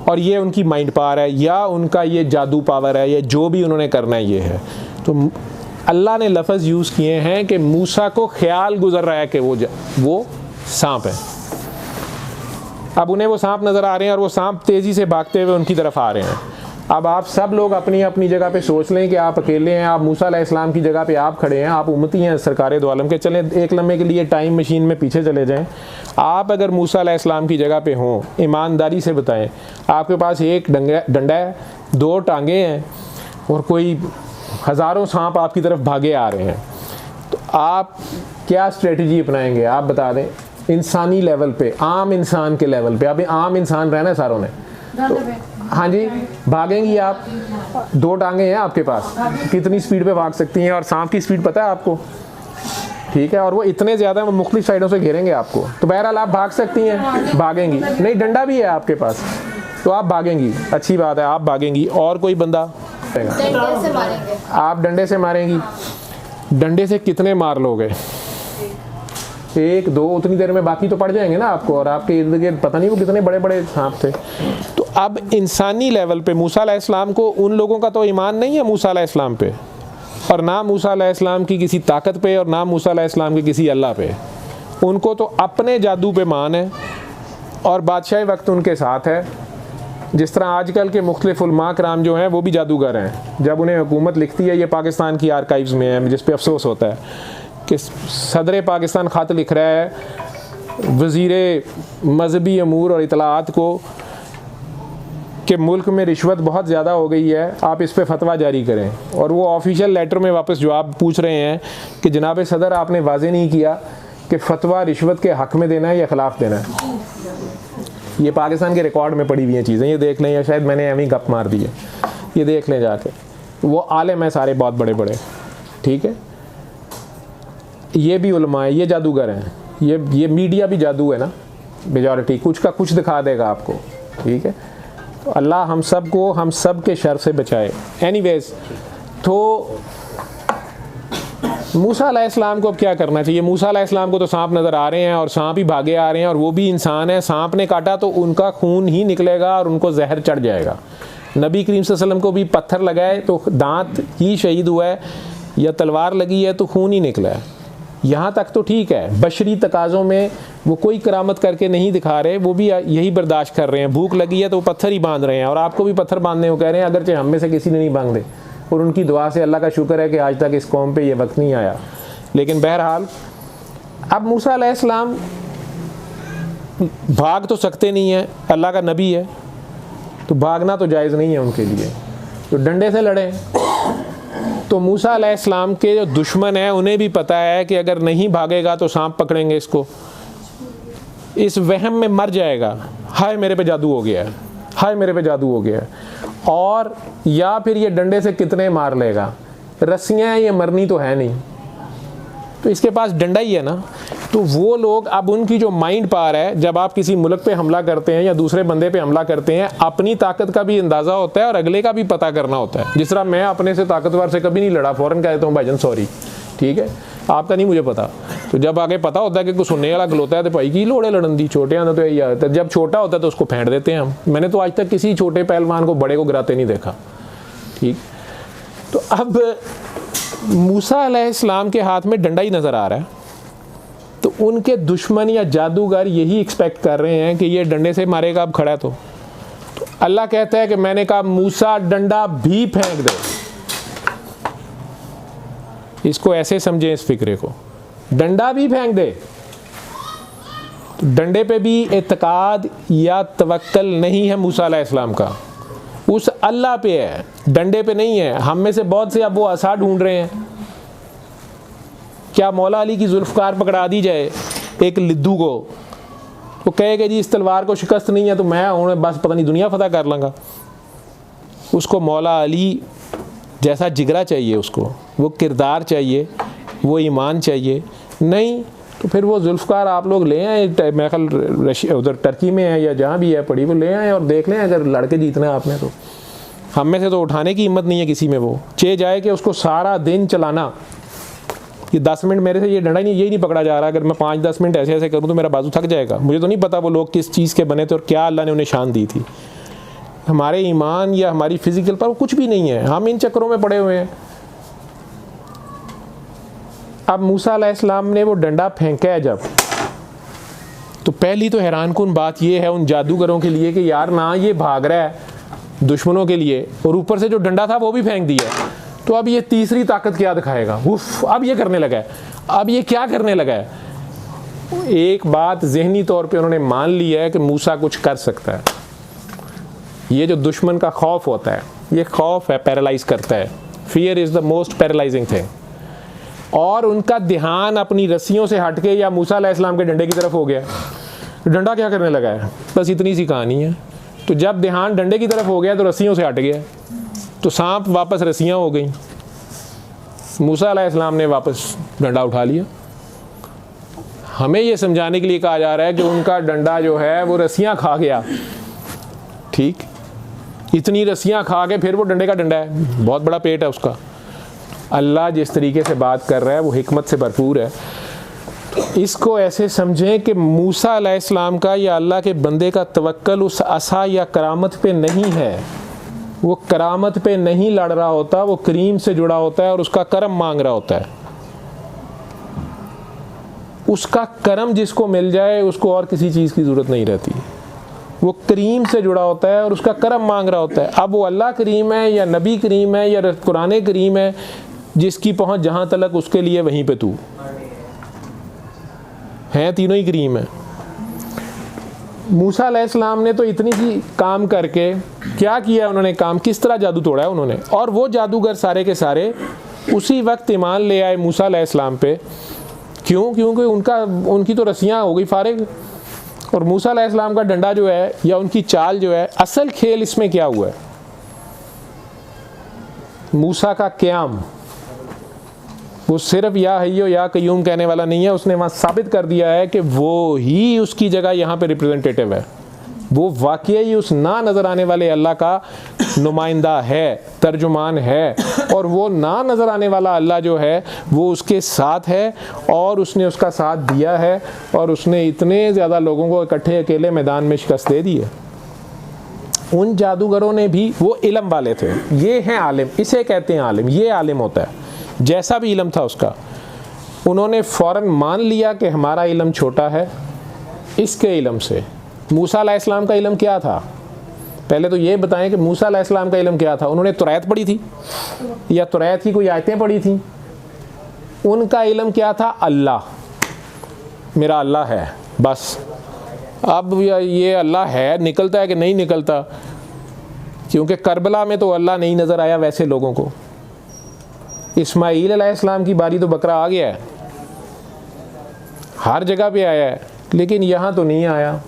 और ये उनकी माइंड पावर है या उनका ये जादू पावर है, या जो भी उन्होंने करना है ये है। तो अल्लाह ने लफ्ज़ यूज़ किए हैं कि मूसा को ख्याल गुजर रहा है कि वो सांप है। अब उन्हें वो सांप नज़र आ रहे हैं और वो सांप तेज़ी से भागते हुए उनकी तरफ आ रहे हैं। अब आप सब लोग अपनी अपनी जगह पे सोच लें कि आप अकेले हैं, आप मूसा अलैहिस्सलाम की जगह पे आप खड़े हैं, आप उम्मती हैं सरकार दो आलम के। चलें एक लम्हे के लिए टाइम मशीन में पीछे चले जाएं। आप अगर मूसा अलैहिस्सलाम की जगह पे हों, ईमानदारी से बताएं, आपके पास एक डंडा है, 2 टांगे हैं और कोई हज़ारों सांप आपकी तरफ भागे आ रहे हैं, तो आप क्या स्ट्रेटजी अपनाएंगे? आप बता दें। इंसानी लेवल पे, आम इंसान के लेवल पे, अभी आम इंसान रहना है सारों ने, तो हाँ जी, भागेंगी आप? 2 टांगे हैं आपके पास, कितनी स्पीड पे भाग सकती हैं? और सांप की स्पीड पता है आपको, ठीक है? और वो इतने ज़्यादा मुख्तलिफ साइडों से घेरेंगे आपको, तो बहरहाल आप भाग सकती हैं, भागेंगी। नहीं, डंडा भी है आपके पास, तो आप भागेंगी, अच्छी बात है, आप भागेंगी। और कोई बंदा? डंडे से मारेंगे। आप डंडे से मारेंगी। डंडे से कितने मार लोगे? 1 2, उतनी देर में बाकी तो पड़ जाएंगे ना आपको, और आपके इर्द गिर्द पता नहीं वो कितने बड़े बड़े सांप थे। तो अब इंसानी लेवल पे मूसा अलैहिस्सलाम को, उन लोगों का तो ईमान नहीं है मूसा अलैहिस्सलाम पे, और ना मूसा अलैहिस्सलाम की किसी ताकत पे, और ना मूसा अलैहिस्सलाम के किसी अल्लाह पे। उनको तो अपने जादू पे मान है और बादशाह वक्त उनके साथ है। जिस तरह आजकल के मुख्तलिफ उलमा कराम जो हैं वो भी जादूगर हैं। जब उन्हें हुकूमत लिखती है, ये पाकिस्तान की आर्काइव्स में है, जिस पे अफसोस होता है कि सदर पाकिस्तान ख़त लिख रहा है वज़ीर मजहबी अमूर और इतलाआत को कि मुल्क में रिश्वत बहुत ज़्यादा हो गई है, आप इस पे फतवा जारी करें। और वो ऑफिशियल लेटर में वापस जवाब पूछ रहे हैं कि जनाब सदर, आपने वाज़े नहीं किया कि फतवा रिश्वत के हक़ में देना है या ख़िलाफ़ देना है। ये पाकिस्तान के रिकॉर्ड में पड़ी हुई हैं चीज़ें, ये देख लें, या शायद मैंने एम ही गप मार दी है, ये देख लें जाके। वो आलिम है सारे, बहुत बड़े बड़े, ठीक है? ये भी उलमा है, ये जादूगर हैं, ये मीडिया भी जादू है ना, मेजॉरिटी कुछ का कुछ दिखा देगा आपको, ठीक है? तो अल्लाह हम सब को, हम सब के शर से बचाए। एनीवेज, तो मूसा अलैहिस्सलाम को अब क्या करना चाहिए? मूसा अलैहिस्सलाम को तो सांप नज़र आ रहे हैं और सांप ही भागे आ रहे हैं, और वो भी इंसान है। सांप ने काटा तो उनका खून ही निकलेगा और उनको जहर चढ़ जाएगा। नबी करीम सल्लल्लाहु अलैहि वसल्लम को भी पत्थर लगाए तो दांत ही शहीद हुआ है, या तलवार लगी है तो खून ही निकला है। यहाँ तक तो ठीक है, बशरी तकाज़ों में वो कोई करामत करके नहीं दिखा रहे, वो भी यही बर्दाश्त कर रहे हैं। भूख लगी है तो वो पत्थर ही बांध रहे हैं, और आपको भी पत्थर बांधने को कह रहे हैं, अगरचे हम में से किसी ने नहीं बांधे। और उनकी दुआ से अल्लाह का शुक्र है कि आज तक इस कौम पे ये वक्त नहीं आया। लेकिन बहरहाल, अब मूसा अलैहिस्सलाम भाग तो सकते नहीं हैं, अल्लाह का नबी है, तो भागना तो जायज़ नहीं है उनके लिए, तो डंडे से लड़ें। तो मूसा अलैहिस्सलाम के जो दुश्मन हैं उन्हें भी पता है कि अगर नहीं भागेगा तो सांप पकड़ेंगे इसको, इस वहम में मर जाएगा, हाय मेरे पे जादू हो गया है, हाय मेरे पे जादू हो गया है। और या फिर ये डंडे से कितने मार लेगा, रस्सियाँ ये मरनी तो है नहीं, तो इसके पास डंडा ही है ना। तो वो लोग, अब उनकी जो माइंड पावर है, जब आप किसी मुल्क पे हमला करते हैं या दूसरे बंदे पे हमला करते हैं, अपनी ताकत का भी अंदाज़ा होता है और अगले का भी पता करना होता है। जिस तरह मैं अपने से ताकतवर से कभी नहीं लड़ा, फ़ौरन कह देता हूँ भाईजान सॉरी, ठीक है, आपका नहीं मुझे पता। तो जब आगे पता होता है कि कुछ सुनने वाला गलोता है तो भाई की लोड़े लड़न दी, छोटे आना तो यही आता है। जब छोटा होता है तो उसको फेंट देते हैं हम। मैंने तो आज तक किसी छोटे पहलवान को बड़े को गिराते नहीं देखा, ठीक। तो अब मूसा अलैहिस्सलाम के हाथ में डंडा ही नज़र आ रहा है, तो उनके दुश्मन या जादूगर यही एक्सपेक्ट कर रहे हैं कि ये डंडे से मारेगा, अब खड़ा है तो अल्लाह कहता है कि मैंने कहा मूसा डंडा भी फेंक दे। इसको ऐसे समझें, इस फिक्रे को, डंडा भी फेंक दे। तो डंडे पे भी एतकाद या तवक्कल नहीं है मूसा अलैहिस्सलाम का, उस अल्लाह पे है, डंडे पे नहीं है। हम में से बहुत से अब वो आसा ढूंढ रहे हैं, क्या मौला अली की जुल्फ़कार पकड़ा दी जाए एक लिद्दू को, वो कहेगा जी इस तलवार को शिकस्त नहीं है तो मैं हूँ बस पता नहीं दुनिया फतह कर लूँगा। उसको मौला अली जैसा जिगरा चाहिए, उसको वो किरदार चाहिए, वो ईमान चाहिए। नहीं तो फिर वो जुल्फ़कार आप लोग ले आए, मेरे ख्याल उधर टर्की में है या जहाँ भी है पड़ी, वो ले आए और देख लें, अगर लड़के जीतना है आपने तो। हम में से तो उठाने की हिम्मत नहीं है किसी में। वो चे जाए कि उसको सारा दिन चलाना, ये 10 मिनट मेरे से ये डंडा नहीं, यही नहीं पकड़ा जा रहा, अगर मैं 5-10 मिनट ऐसे ऐसे करूँ तो मेरा बाजू थक जाएगा। मुझे तो नहीं पता वो लोग किस चीज़ के बने थे और क्या अल्लाह ने उन्हें शान दी थी। हमारे ईमान या हमारी फ़िज़िकल पर कुछ भी नहीं है, हम इन चक्करों में पड़े हुए हैं। अब मूसा अलैहिस्सलाम ने वो डंडा फेंका है जब, तो पहली तो हैरान कुन बात ये है उन जादूगरों के लिए कि यार ना ये भाग रहा है दुश्मनों के लिए और ऊपर से जो डंडा था वो भी फेंक दिया, तो अब ये तीसरी ताकत क्या दिखाएगा। उफ, अब ये करने लगा है, अब ये क्या करने लगा है। एक बात जहनी तौर पे उन्होंने मान लिया है कि मूसा कुछ कर सकता है। ये जो दुश्मन का खौफ होता है, ये खौफ है, पैरालाइज करता है। Fear is the most paralysing thing. और उनका ध्यान अपनी रस्सियों से हट के या मूसा अलैहिस्सलाम के डंडे की तरफ हो गया। डंडा क्या करने लगा है, बस इतनी सी कहानी है। तो जब ध्यान डंडे की तरफ हो गया तो रस्सियों से हट गया, तो सांप वापस रस्सियाँ हो गई। मूसा अलैहिस्सलाम ने वापस डंडा उठा लिया। हमें ये समझाने के लिए कहा जा रहा है कि उनका डंडा जो है वो रस्सियाँ खा गया। ठीक, इतनी रस्सियाँ खा के फिर वो डंडे का डंडा है, बहुत बड़ा पेट है उसका। अल्लाह जिस तरीके से बात कर रहा है वो हिकमत से भरपूर है। तो इसको ऐसे समझें कि मूसा अलैहिस्सलाम का या अल्लाह के बंदे का तवक्कल उस असा या करामत पे नहीं है। वो करामत पे नहीं लड़ रहा होता, वो करीम से जुड़ा होता है और उसका करम मांग रहा होता है। उसका करम जिसको मिल जाए उसको और किसी चीज़ की ज़रूरत नहीं रहती। वो करीम से जुड़ा होता है और उसका करम मांग रहा होता है। अब वो अल्लाह करीम है या नबी करीम है या कुरान करीम है, जिसकी पहुंच जहां तलक उसके लिए वहीं पे तू है, तीनों ही करीम है। मूसा अलैहिस्सलाम ने तो इतनी सी काम करके क्या किया, उन्होंने काम किस तरह जादू तोड़ा है उन्होंने। और वो जादूगर सारे के सारे उसी वक्त ईमान ले आए मूसा अलैहिस्सलाम पे। क्यों? क्योंकि उनकी तो रस्सियाँ हो गई फारिग, और मूसा अलैहिस्सलाम का डंडा जो है या उनकी चाल जो है, असल खेल इसमें क्या हुआ है, मूसा का क़याम, वो सिर्फ या हय्यो या कय्यूम कहने वाला नहीं है। उसने वहाँ साबित कर दिया है कि वो ही उसकी जगह यहाँ पे रिप्रेजेंटेटिव है। वो वाकई उस ना नज़र आने वाले अल्लाह का नुमाइंदा है, तर्जुमान है। और वो ना नज़र आने वाला अल्लाह जो है वो उसके साथ है और उसने उसका साथ दिया है। और उसने इतने ज़्यादा लोगों को इकट्ठे अकेले मैदान में शिकस्त दे दी है। उन जादूगरों ने भी, वो इल्म वाले थे, ये हैं आलिम, इसे कहते हैं आलिम। ये आलिम होता है, जैसा भी इल्म था उसका। उन्होंने फ़ौरन मान लिया कि हमारा इल्म छोटा है इसके इल्म से। मूसा अलैहिस्सलाम का इल्म क्या था? पहले तो ये बताएं कि मूसा अलैहिस्सलाम का इल्म क्या था। उन्होंने तुरैत पढ़ी थी या तुरैत की कोई आयतें पढ़ी थी? उनका इल्म क्या था? अल्लाह, मेरा अल्लाह है, बस। अब ये अल्लाह है निकलता है कि नहीं निकलता, क्योंकि करबला में तो अल्लाह नहीं नज़र आया वैसे लोगों को। इस्माईल अलैहिस्सलाम की बारी तो बकरा आ गया है, हर जगह पे आया है, लेकिन यहाँ तो नहीं आया।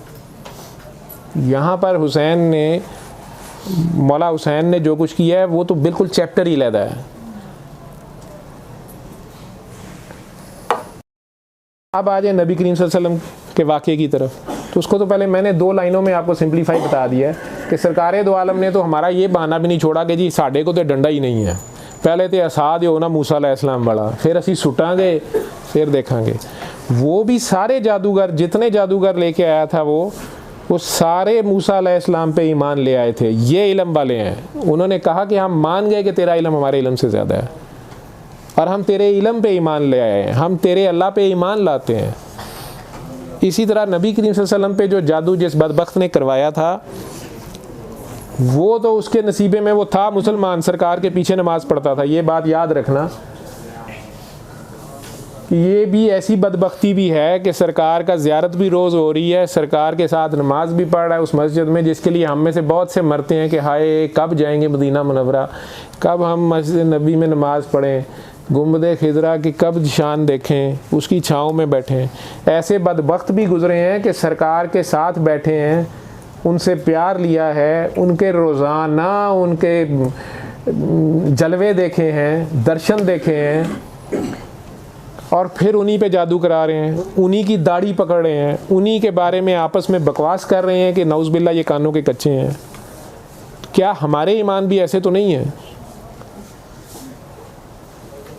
यहाँ पर हुसैन ने, मौला हुसैन ने जो कुछ किया है वो तो बिल्कुल चैप्टर ही अलग है। अब आ जाए नबी करीम सल्लल्लाहु अलैहि वसल्लम के वाक़े की तरफ। तो उसको तो पहले मैंने 2 लाइनों में आपको सिंप्लीफाई बता दिया है कि सरकारे दो आलम ने तो हमारा ये बहाना भी नहीं छोड़ा कि जी साढ़े को तो डंडा ही नहीं है। पहले तो असाद हो ना मूसा अलैहिस्सलाम वाला, फिर असी सुटांगे, फिर देखांगे। वो भी सारे जादूगर, जितने जादूगर लेके आया था वो सारे मूसा अलैहिस्सलाम पे ईमान ले आए थे। ये इल्म वाले हैं। उन्होंने कहा कि हम मान गए कि तेरा इल्म हमारे इल्म से ज़्यादा है और हम तेरे इल्म पे ईमान ले आए हैं, हम तेरे अल्लाह पे ईमान लाते हैं। इसी तरह नबी करीम सल्लल्लाहु अलैहि वसल्लम पे जो जादू जिस बदबख्त ने करवाया था, वो तो उसके नसीबे में वो था मुसलमान, सरकार के पीछे नमाज़ पढ़ता था। ये बात याद रखना, ये भी ऐसी बदबख्ती भी है कि सरकार का ज़ियारत भी रोज़ हो रही है, सरकार के साथ नमाज भी पढ़ रहा है उस मस्जिद में, जिसके लिए हम में से बहुत से मरते हैं कि हाय कब जाएंगे मदीना मुनव्वरा, कब हम मस्जिद नबी में नमाज़ पढ़ें, गुंबद खिज़रा की कब शान देखें, उसकी छाँव में बैठें। ऐसे बदबख्त भी गुज़रे हैं कि सरकार के साथ बैठे हैं, उनसे प्यार लिया है, उनके रोज़ाना उनके जलवे देखे हैं, दर्शन देखे हैं, और फिर उन्हीं पे जादू करा रहे हैं, उन्हीं की दाढ़ी पकड़ रहे हैं, उन्हीं के बारे में आपस में बकवास कर रहे हैं कि नौज़ बिल्ला ये कानों के कच्चे हैं। क्या हमारे ईमान भी ऐसे तो नहीं है?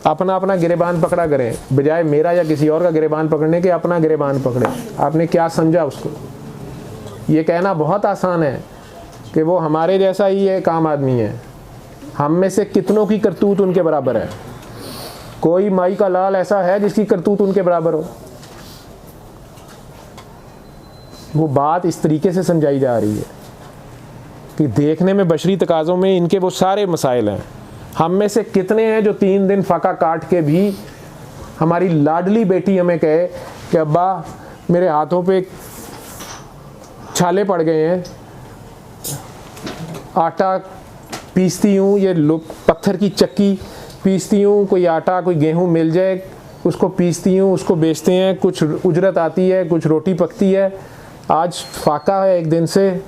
अपना अपना गिरेबान पकड़ा करें, बजाय मेरा या किसी और का गिरेबान पकड़ने के अपना गिरेबान पकड़े। आपने क्या समझा उसको? ये कहना बहुत आसान है कि वो हमारे जैसा ही है, काम आदमी है। हम में से कितनों की करतूत उनके बराबर है? कोई माई का लाल ऐसा है जिसकी करतूत उनके बराबर हो? वो बात इस तरीके से समझाई जा रही है कि देखने में बशरी तकाज़ों में इनके वो सारे मसाइल हैं। हम में से कितने हैं जो 3 दिन फाका काट के भी हमारी लाडली बेटी हमें कहे कि अब्बा मेरे हाथों पे छाले पड़ गए हैं, आटा पीसती हूँ, ये पत्थर की चक्की पीसती हूँ, कोई आटा कोई गेहूँ मिल जाए उसको पीसती हूँ, उसको बेचते हैं, कुछ उजरत आती है, कुछ रोटी पकती है। आज फाका है 1 दिन से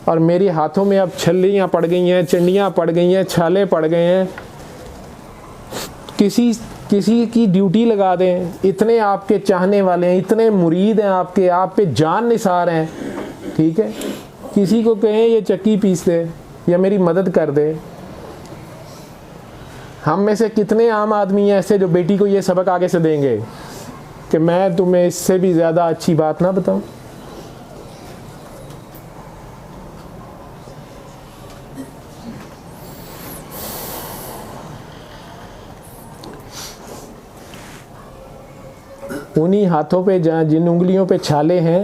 और मेरे हाथों में अब छल्लियाँ पड़ गई हैं, चंडियाँ पड़ गई हैं, छाले पड़ गए हैं। किसी की ड्यूटी लगा दें, इतने आपके चाहने वाले हैं, इतने मुरीद हैं आपके, आप पे जान निसार हैं, ठीक है, किसी को कहें ये चक्की पीस दे या मेरी मदद कर दे। हम में से कितने आम आदमी हैं ऐसे जो बेटी को ये सबक आगे से देंगे कि मैं तुम्हें इससे भी ज़्यादा अच्छी बात ना बताऊं। उन्हीं हाथों पे जहाँ जिन उंगलियों पे छाले हैं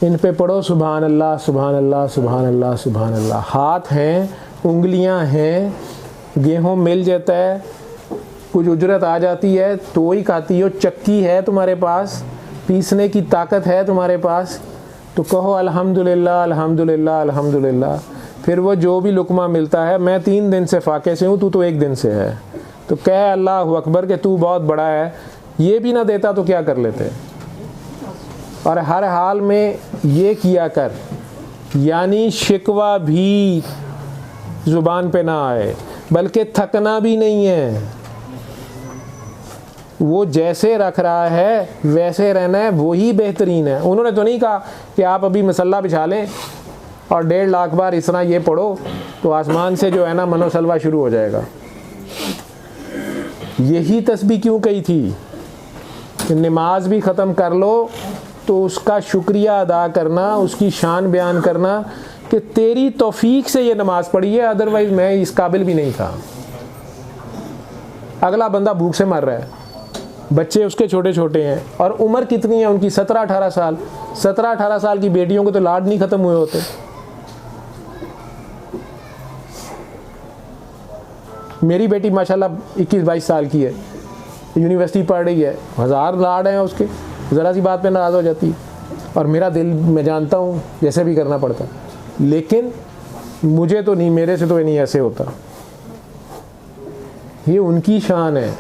इन पे पढ़ो सुभान अल्लाह सुभान अल्लाह सुभान अल्लाह सुभान अल्लाह। हाथ हैं, उंगलियां हैं, गेहूँ मिल जाता है, कुछ उजरत आ जाती है तो ही खाती हो, चक्की है तुम्हारे पास, पीसने की ताकत है तुम्हारे पास, तो कहो अल्हम्दुलिल्लाह अल्हम्दुलिल्लाह अल्हम्दुलिल्लाह। फिर वो जो भी लुकमा मिलता है, मैं 3 दिन से फाके से हूँ, तू तो 1 दिन से है, तो कह अल्लाह अकबर कि तू बहुत बड़ा है। ये भी ना देता तो क्या कर लेते। और हर हाल में ये किया कर, यानी शिकवा भी ज़ुबान पे ना आए, बल्कि थकना भी नहीं है। वो जैसे रख रहा है वैसे रहना है, वही बेहतरीन है। उन्होंने तो नहीं कहा कि आप अभी मसल्ला बिछा लें और 1.5 लाख बार इस तरह ये पढ़ो तो आसमान से जो है ना मनोसलवा शुरू हो जाएगा। यही तस्बीह क्यों कही थी कि नमाज भी ख़त्म कर लो तो उसका शुक्रिया अदा करना, उसकी शान बयान करना कि तेरी तौफीक से ये नमाज पढ़ी है, अदरवाइज़ मैं इस काबिल भी नहीं था। अगला बंदा भूख से मर रहा है, बच्चे उसके छोटे छोटे हैं और उम्र कितनी है उनकी 17-18 साल। 17-18 साल की बेटियों को तो लाड नहीं ख़त्म हुए होते। मेरी बेटी माशाल्लाह 21-22 साल की है, यूनिवर्सिटी पढ़ रही है, 1000 लाड हैं उसके, ज़रा सी बात पे नाराज़ हो जाती है। और मेरा दिल मैं जानता हूँ जैसे भी करना पड़ता, लेकिन मुझे तो नहीं, मेरे से तो नहीं ऐसे होता। ये उनकी शान है।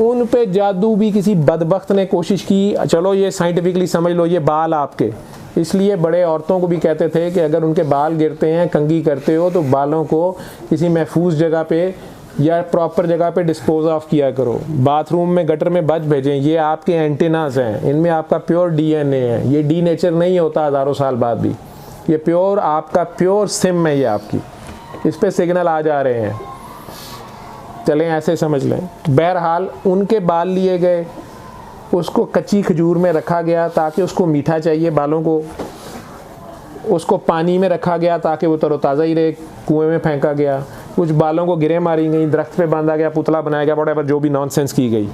उन पे जादू भी किसी बदबख्त ने कोशिश की, चलो ये साइंटिफिकली समझ लो, ये बाल आपके, इसलिए बड़े औरतों को भी कहते थे कि अगर उनके बाल गिरते हैं, कंघी करते हो, तो बालों को किसी महफूज जगह पे या प्रॉपर जगह पे डिस्पोज ऑफ किया करो। बाथरूम में गटर में बच भेजें, ये आपके एंटीनास हैं, इनमें आपका प्योर डीएनए है, ये डी नेचर नहीं होता हज़ारों साल बाद भी, ये प्योर आपका प्योर सिम है, ये आपकी, इस पे सिग्नल आ जा रहे हैं, चलें ऐसे समझ लें। बहरहाल उनके बाल लिए गए, उसको कच्ची खजूर में रखा गया ताकि उसको मीठा चाहिए बालों को, उसको पानी में रखा गया ताकि वो तरोताज़ा ही रहे, कुएं में फेंका गया, कुछ बालों को गिरें मारी गई, दरख्त पे बांधा गया, पुतला बनाया गया, वॉटेवर जो भी नॉनसेंस की गई।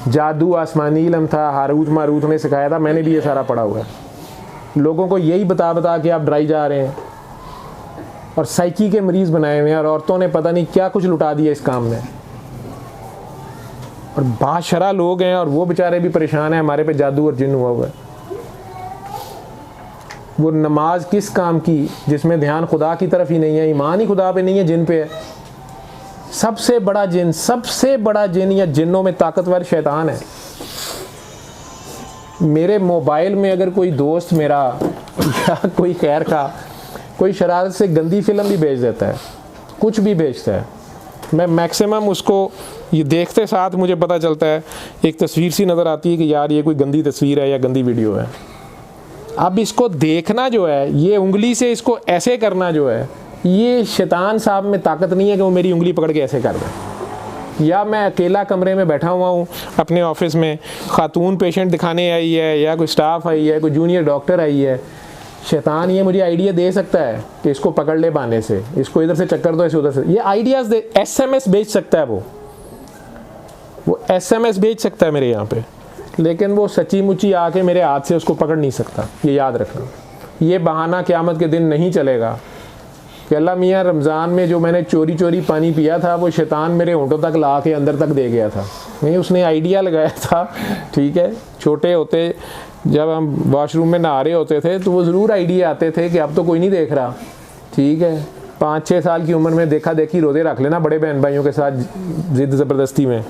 जादू आसमानी इल्म था, हारूत मारूत ने सिखाया था, मैंने भी ये सारा पढ़ा हुआ है। लोगों को यही बता बता के आप डराई जा रहे हैं और साइकी के मरीज़ बनाए हुए हैं, और औरतों ने पता नहीं क्या कुछ लुटा दिया इस काम में। और बाशरा लोग हैं और वो बेचारे भी परेशान हैं, हमारे पे जादू और जिन हुआ हुआ है। वो नमाज किस काम की जिसमें ध्यान खुदा की तरफ ही नहीं है, ईमान ही खुदा पे नहीं है, जिन पे है। सबसे बड़ा जिन या जिन्नों में ताकतवर शैतान है। मेरे मोबाइल में अगर कोई दोस्त मेरा या कोई खैर का कोई शरारत से गंदी फिल्म भी भेज देता है, कुछ भी भेजता है, मैं मैक्सिमम उसको ये देखते साथ मुझे पता चलता है, एक तस्वीर सी नज़र आती है कि यार ये कोई गंदी तस्वीर है या गंदी वीडियो है। अब इसको देखना जो है, ये उंगली से इसको ऐसे करना जो है, ये शैतान साहब में ताकत नहीं है कि वो मेरी उंगली पकड़ के ऐसे कर दे। या मैं अकेला कमरे में बैठा हुआ हूँ अपने ऑफिस में, ख़ातून पेशेंट दिखाने आई है या कोई स्टाफ आई है, कोई जूनियर डॉक्टर आई है, शैतान ये मुझे आइडिया दे सकता है कि इसको पकड़ ले बाने से, इसको इधर से चक्कर दो, इसे उधर से, ये आइडियाज़ दे, SMS भेज सकता है वो SMS भेज सकता है मेरे यहाँ पे, लेकिन वो सच्ची मुच्ची आके मेरे हाथ से उसको पकड़ नहीं सकता, ये याद रखना। ये बहाना क़यामत के दिन नहीं चलेगा कि अल्लाह मियाँ रमज़ान में जो मैंने चोरी चोरी पानी पिया था वो शैतान मेरे होंठों तक ला के अंदर तक दे गया था। नहीं, उसने आइडिया लगाया था, ठीक है। छोटे होते जब हम वॉशरूम में नहा रहे होते थे तो वो ज़रूर आइडिया आते थे कि अब तो कोई नहीं देख रहा, ठीक है। 5-6 साल की उम्र में देखा देखी रोज़े रख लेना बड़े बहन भाइयों के साथ ज़िद ज़बरदस्ती में।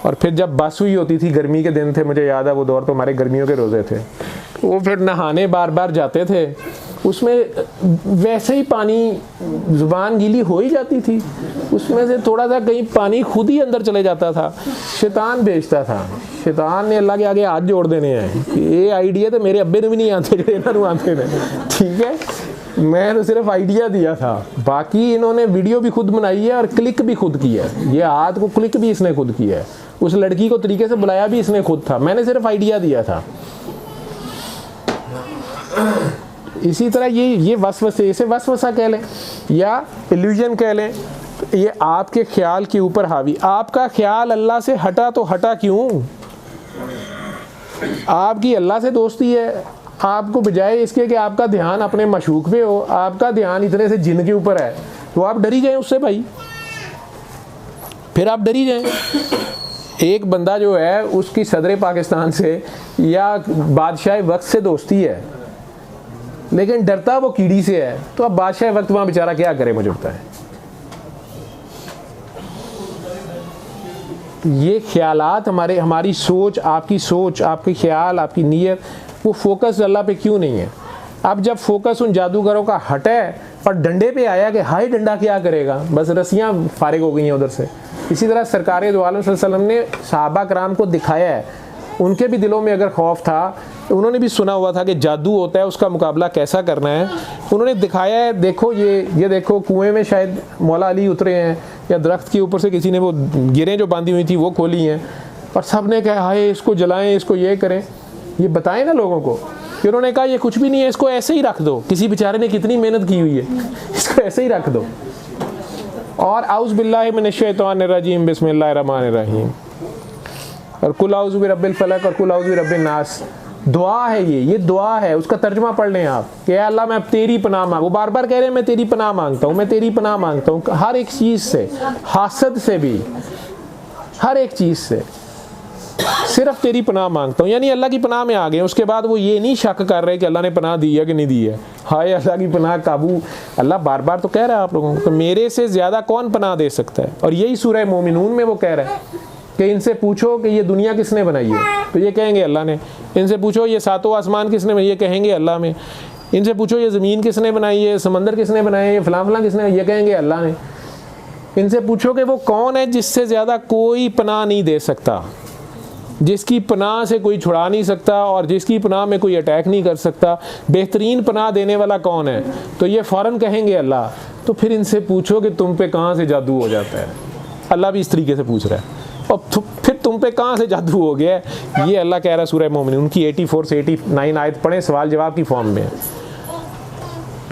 और फिर जब बस हुई होती थी, गर्मी के दिन थे, मुझे याद है वो दौर तो हमारे गर्मियों के रोज़े थे, वो फिर नहाने बार बार जाते थे, उसमें वैसे ही पानी ज़ुबान गीली हो ही जाती थी, उसमें से थोड़ा सा कहीं पानी खुद ही अंदर चले जाता था। शैतान भेजता था, शैतान ने अल्लाह के आगे हाथ जोड़ देने हैं कि ये आइडिया तो मेरे अब्बे ने भी नहीं आते थे, इन्होंने आते थे, ठीक है। मैं तो सिर्फ आइडिया दिया था, बाकी इन्होंने वीडियो भी खुद बनाई है और क्लिक भी खुद किया है। ये हाथ को क्लिक भी इसने खुद किया है, उस लड़की को तरीके से बुलाया भी इसने खुद था, मैंने सिर्फ आइडिया दिया था। इसी तरह ये वसवसे, इसे वसवसा कह लें या इल्यूजन कह लें, ये आपके ख्याल के ऊपर हावी। आपका ख्याल अल्लाह से हटा तो हटा क्यों? आपकी अल्लाह से दोस्ती है, आपको बजाय इसके कि आपका ध्यान अपने मशूक पे हो, आपका ध्यान इतने से जिन के ऊपर है, तो आप डरी जाएं उससे भाई, फिर आप डरी जाएं। एक बंदा जो है उसकी सदर पाकिस्तान से या बादशाह वक्त से दोस्ती है, लेकिन डरता वो कीड़ी से है, तो अब बादशाह वक्त वहाँ बेचारा क्या करे, मुझे लगता है। ये ख्यालात हमारी सोच, आपकी ख्याल, आपकी नीयत, वो फोकस अल्लाह पे क्यों नहीं है? अब जब फोकस उन जादूगरों का हटा है और डंडे पे आया कि हाय डंडा क्या करेगा, बस रस्सियाँ फारिग हो गई हैं उधर से। इसी तरह सरकार दो आलम सल्लल्लाहु अलैहि वसल्लम ने सहाबा कराम को दिखाया है, उनके भी दिलों में अगर खौफ था, उन्होंने भी सुना हुआ था कि जादू होता है, उसका मुकाबला कैसा करना है, उन्होंने दिखाया है। देखो ये देखो कुएं में शायद मौला अली उतरे हैं, या दरख्त के ऊपर से किसी ने वो गिरें जो बांधी हुई थी वो खोली हैं, और सब ने कहा हाय इसको जलाएं, इसको ये करें, ये बताएं ना लोगों को। फिर उन्होंने कहा ये कुछ भी नहीं है, इसको ऐसे ही रख दो, किसी बेचारे ने कितनी मेहनत की हुई है, इसको ऐसे ही रख दो। और औज़ु बिल्लाहि मिनश शैतानिर रजीम बिस्मिल्लाहिर रहमानिर रहीम, और कुल औज़ु बिरब्बिल फलक और कुल औज़ु बिरब्बिन नास, दुआ है ये दुआ है। उसका तर्जुमा पढ़ लें आप कि अल्लाह मैं अब तेरी पनाह मांग, वो बार बार कह रहे हैं मैं तेरी पनाह मांगता हूँ, मैं तेरी पनाह मांगता हूँ, हर एक चीज़ से, हासद से भी, हर एक चीज़ से सिर्फ तेरी पनाह मांगता हूँ। यानी अल्लाह की पनाह में आ गए। उसके बाद वो ये नहीं शक कर रहे कि अल्लाह ने पनाह दी है कि नहीं दी है। हाय अल्लाह की पनाह काबू, अल्लाह बार बार तो कह रहा है आप लोगों को, तो मेरे से ज़्यादा कौन पनाह दे सकता है। और यही सूरह मोमिनून में वो कह रहा है कि इनसे पूछो कि ये दुनिया किसने बनाई है, तो ये कहेंगे अल्लाह ने। इनसे पूछो ये सातों आसमान किसने बनाई, ये कहेंगे अल्लाह में। इनसे पूछो ये ज़मीन किसने बनाई है, समंदर किसने बनाए, ये फलां फलां किसने, ये कहेंगे अल्लाह ने। इनसे पूछो कि वो कौन है जिससे ज़्यादा कोई पनाह नहीं दे सकता, जिसकी पनाह से कोई छुड़ा नहीं सकता और जिसकी पनाह में कोई अटैक नहीं कर सकता, बेहतरीन पनाह देने वाला कौन है, तो ये फ़ौरन कहेंगे अल्लाह। तो फिर इनसे पूछो कि तुम पे कहाँ से जादू हो जाता है। अल्लाह भी इस तरीके से पूछ रहा है, और फिर तुम पे कहाँ से जादू हो गया है, ये अल्लाह कह रहा है सूरह मोमिन। उनकी 84 से 89 आयत पढ़ें, सवाल जवाब की फॉर्म में।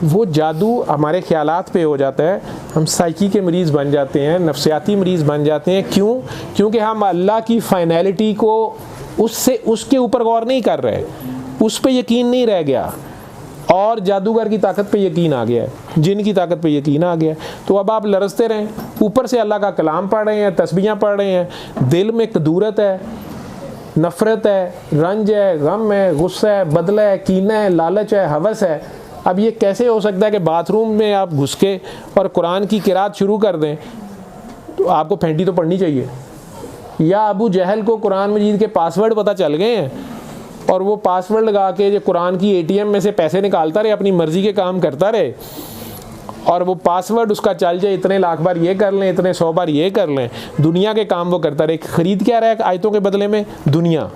वो जादू हमारे ख्यालात पे हो जाता है, हम साइकी के मरीज़ बन जाते हैं, नफ्सियाती मरीज़ बन जाते हैं। क्यों? क्योंकि हम अल्लाह की फाइनलिटी को उसके ऊपर गौर नहीं कर रहे, उस पर यकीन नहीं रह गया, और जादूगर की ताकत पे यकीन आ गया है, जिन की ताकत पे यकीन आ गया है। तो अब आप लरसते रहें, ऊपर से अल्लाह का कलाम पढ़ रहे हैं, तस्बीहां पढ़ रहे हैं, दिल में कदूरत है, नफ़रत है, रंज है, गम है, गुस्सा है, बदला है, कीना है, लालच है, हवस है। अब ये कैसे हो सकता है कि बाथरूम में आप घुस के और कुरान की किरात शुरू कर दें, तो आपको फेंटी तो पढ़नी चाहिए। या अबू जहल को कुरान मजीद के पासवर्ड पता चल गए हैं और वो पासवर्ड लगा के जो कुरान की एटीएम में से पैसे निकालता रहे, अपनी मर्ज़ी के काम करता रहे, और वो पासवर्ड उसका चल जाए, इतने लाख बार ये कर लें, इतने 100 बार ये कर लें, दुनिया के काम वो करता रहे। ख़रीद क्या रहा है आयतों के बदले में? दुनिया।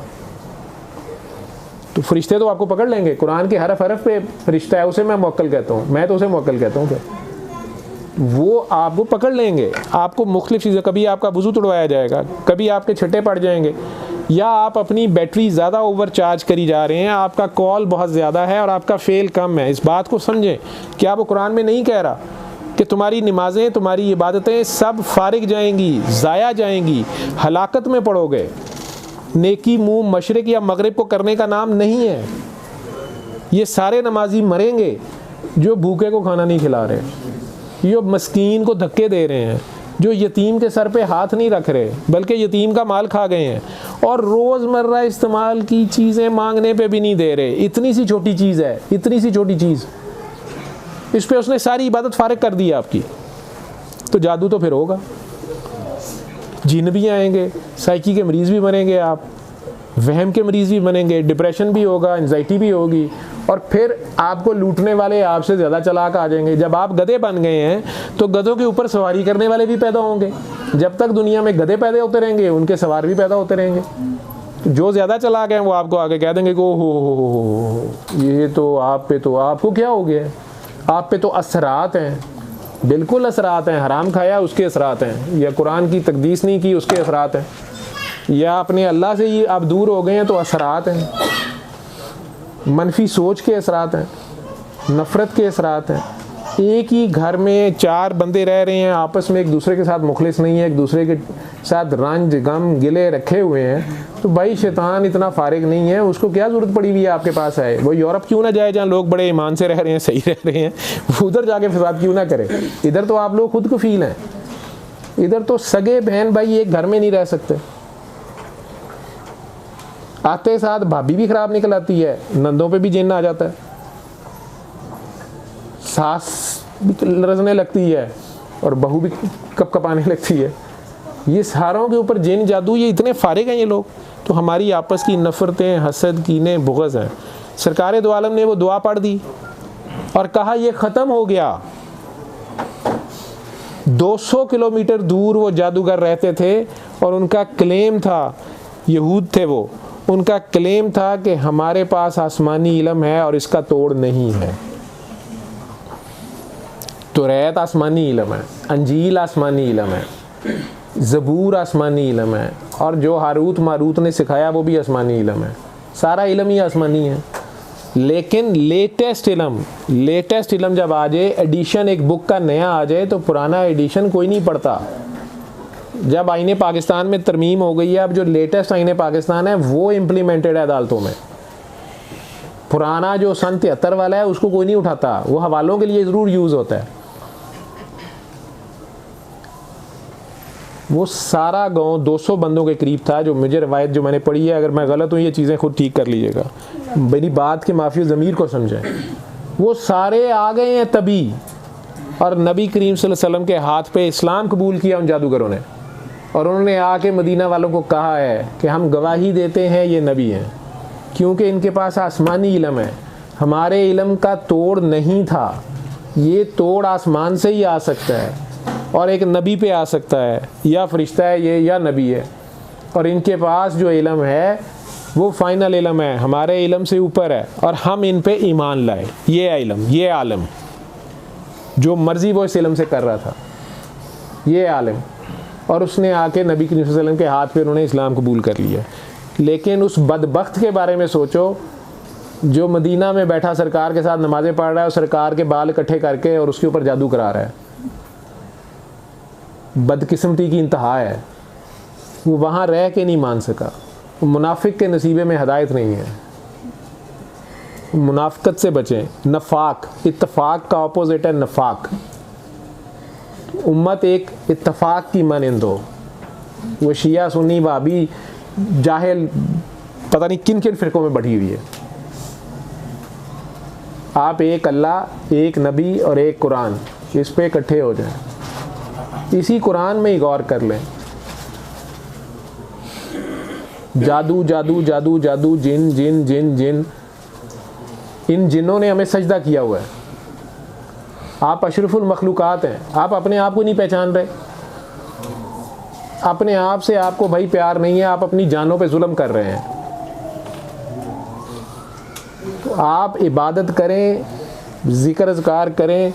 तो फरिश्ते तो आपको पकड़ लेंगे, कुरान के हरफ हरफ पे फरिश्ता है, उसे मैं मुवक्किल कहता हूँ, मैं तो उसे मुवक्किल कहता हूँ। वो आपको पकड़ लेंगे, आपको मुख्तलिफ चीज़ें, कभी आपका वज़ू तुड़वाया जाएगा, कभी आपके छट्टे पड़ जाएंगे, या आप अपनी बैटरी ज़्यादा ओवर चार्ज करी जा रहे हैं, आपका कॉल बहुत ज़्यादा है और आपका फेल कम है। इस बात को समझें कि आप वो कुरान में नहीं कह रहा कि तुम्हारी नमाज़ें, तुम्हारी इबादतें सब फारिग जाएंगी, ज़ाया जाएंगी, हलाकत में पड़ोगे। नेकी मुंह मशरिक या मगरिब को करने का नाम नहीं है। ये सारे नमाजी मरेंगे जो भूखे को खाना नहीं खिला रहे, जो मस्कीन को धक्के दे रहे हैं, जो यतीम के सर पे हाथ नहीं रख रहे बल्कि यतीम का माल खा गए हैं, और रोज़मर्रा इस्तेमाल की चीज़ें मांगने पे भी नहीं दे रहे। इतनी सी छोटी चीज़ है, इतनी सी छोटी चीज़, इस पे उसने सारी इबादत फारिग कर दी आपकी। तो जादू तो फिर होगा, जिन भी आएंगे, साइकी के मरीज़ भी बनेंगे आप, वहम के मरीज़ भी बनेंगे, डिप्रेशन भी होगा, एंजाइटी भी होगी, और फिर आपको लूटने वाले आपसे ज़्यादा चालाक आ जाएंगे। जब आप गधे बन गए हैं तो गधों के ऊपर सवारी करने वाले भी पैदा होंगे। जब तक दुनिया में गधे पैदा होते रहेंगे उनके सवार भी पैदा होते रहेंगे। जो ज़्यादा चालाक हैं वो आपको आगे कह देंगे कि ओ हो ये तो आप पे, तो आपको क्या हो गया, आप पे तो असरात हैं। बिल्कुल असरात हैं, हराम खाया उसके असरात हैं, या कुरान की तकदीस नहीं की उसके असरात हैं, या अपने अल्लाह से ही आप दूर हो गए हैं तो असरात हैं, मनफी सोच के असरात हैं, नफ़रत के असरात हैं। एक ही घर में 4 बंदे रह रहे हैं, आपस में एक दूसरे के साथ मुखलिस नहीं है, एक दूसरे के साथ रंज गम गिले रखे हुए हैं, तो भाई शैतान इतना फारिग नहीं है, उसको क्या ज़रूरत पड़ी हुई है आपके पास है। वो यूरोप क्यों ना जाए जहाँ लोग बड़े ईमान से रह रहे हैं, सही रह रहे हैं, उधर जाके फसाद क्यों ना करे। इधर तो आप लोग खुद को फील हैं, इधर तो सगे बहन भाई एक घर में नहीं रह सकते, आते साथ भाभी भी खराब निकल आती है, नंदों पे भी जिन्न आ जाता है, सास भी रजने लगती है और बहू भी कपकपाने लगती है। ये सारों के ऊपर जिन जादू, ये इतने फारिग हैं ये लोग। तो हमारी आपस की नफ़रतें, हसद, कीने, बुग़्ज़ हैं। सरकार दो आलम ने वो दुआ पढ़ दी और कहा ये ख़त्म हो गया। 200 किलोमीटर दूर वो जादूगर रहते थे और उनका क्लेम था, यहूद थे वो, उनका क्लेम था कि हमारे पास आसमानी इल्म है और इसका तोड़ नहीं है। तौरात आसमानी इल्म है, अंजील आसमानी इल्म है, ज़बूर आसमानी इल्म है, और जो हारूत मारूत ने सिखाया वो भी आसमानी इल्म है। सारा इल्म ही आसमानी है। लेकिन लेटेस्ट इल्म जब आ जाए, एडिशन एक बुक का नया आ जाए, तो पुराना एडिशन कोई नहीं पढ़ता। जब आईने पाकिस्तान में तरमीम हो गई है, अब जो लेटेस्ट आईने पाकिस्तान है वो इम्प्लीमेंटेड है अदालतों में। पुराना जो सन 73 वाला है उसको कोई नहीं उठाता, वो हवालों के लिए ज़रूर यूज़ होता है। वो सारा गांव 200 बंदों के करीब था, जो मुझे रवायत जो मैंने पढ़ी है, अगर मैं गलत हूँ ये चीज़ें खुद ठीक कर लीजिएगा, मेरी बात के माफ़ी ज़मीर को समझें। वो सारे आ गए हैं तभी, और नबी करीम सल्लल्लाहु अलैहि वसल्लम के हाथ पे इस्लाम कबूल किया उन जादूगरों ने, और उन्होंने आके मदीना वालों को कहा है कि हम गवाही देते हैं ये नबी हैं, क्योंकि इनके पास आसमानी इल्म है, हमारे इल्म का तोड़ नहीं था। ये तोड़ आसमान से ही आ सकता है और एक नबी पे आ सकता है, या फरिश्ता है ये या नबी है, और इनके पास जो इल्म है वो फाइनल इल्म है, हमारे इल्म से ऊपर है, और हम इन पे ईमान लाए। ये इल्म, ये आलम, जो मर्ज़ी वो इस इल्म से कर रहा था, ये आलम, और उसने आके नबी करीम सल्लल्लाहु अलैहि वसल्लम के हाथ पे उन्होंने इस्लाम कबूल कर लिया। लेकिन उस बदबख्त के बारे में सोचो जो मदीना में बैठा सरकार के साथ नमाज़ें पढ़ रहा है और सरकार के बाल इकट्ठे करके और उसके ऊपर जादू करा रहा है। बदकिस्मती की इंतहा है, वो वहाँ रह के नहीं मान सका। मुनाफिक के नसीबे में हदायत नहीं है, मुनाफिकत से बचें। नफाक, इत्तफाक का अपोजिट है नफाक। उम्मत एक इत्तफाक की मानंद हो। वो शिया सुन्नी वाबी जाहिल पता नहीं किन किन फ़िरक़ों में बढ़ी हुई है। आप एक अल्लाह, एक नबी और एक कुरान, इस पे इकट्ठे हो जाएं, इसी कुरान में ही गौर कर लें। जादू जादू जादू जादू, जिन जिन जिन जिन, इन जिन्नों ने हमें सजदा किया हुआ है। आप अशरफुल मखलूक़ात हैं, आप अपने आप को नहीं पहचान रहे। अपने आप से आपको भाई प्यार नहीं है, आप अपनी जानों पे जुल्म कर रहे हैं। तो आप इबादत करें, ज़िक्र अज़कार करें,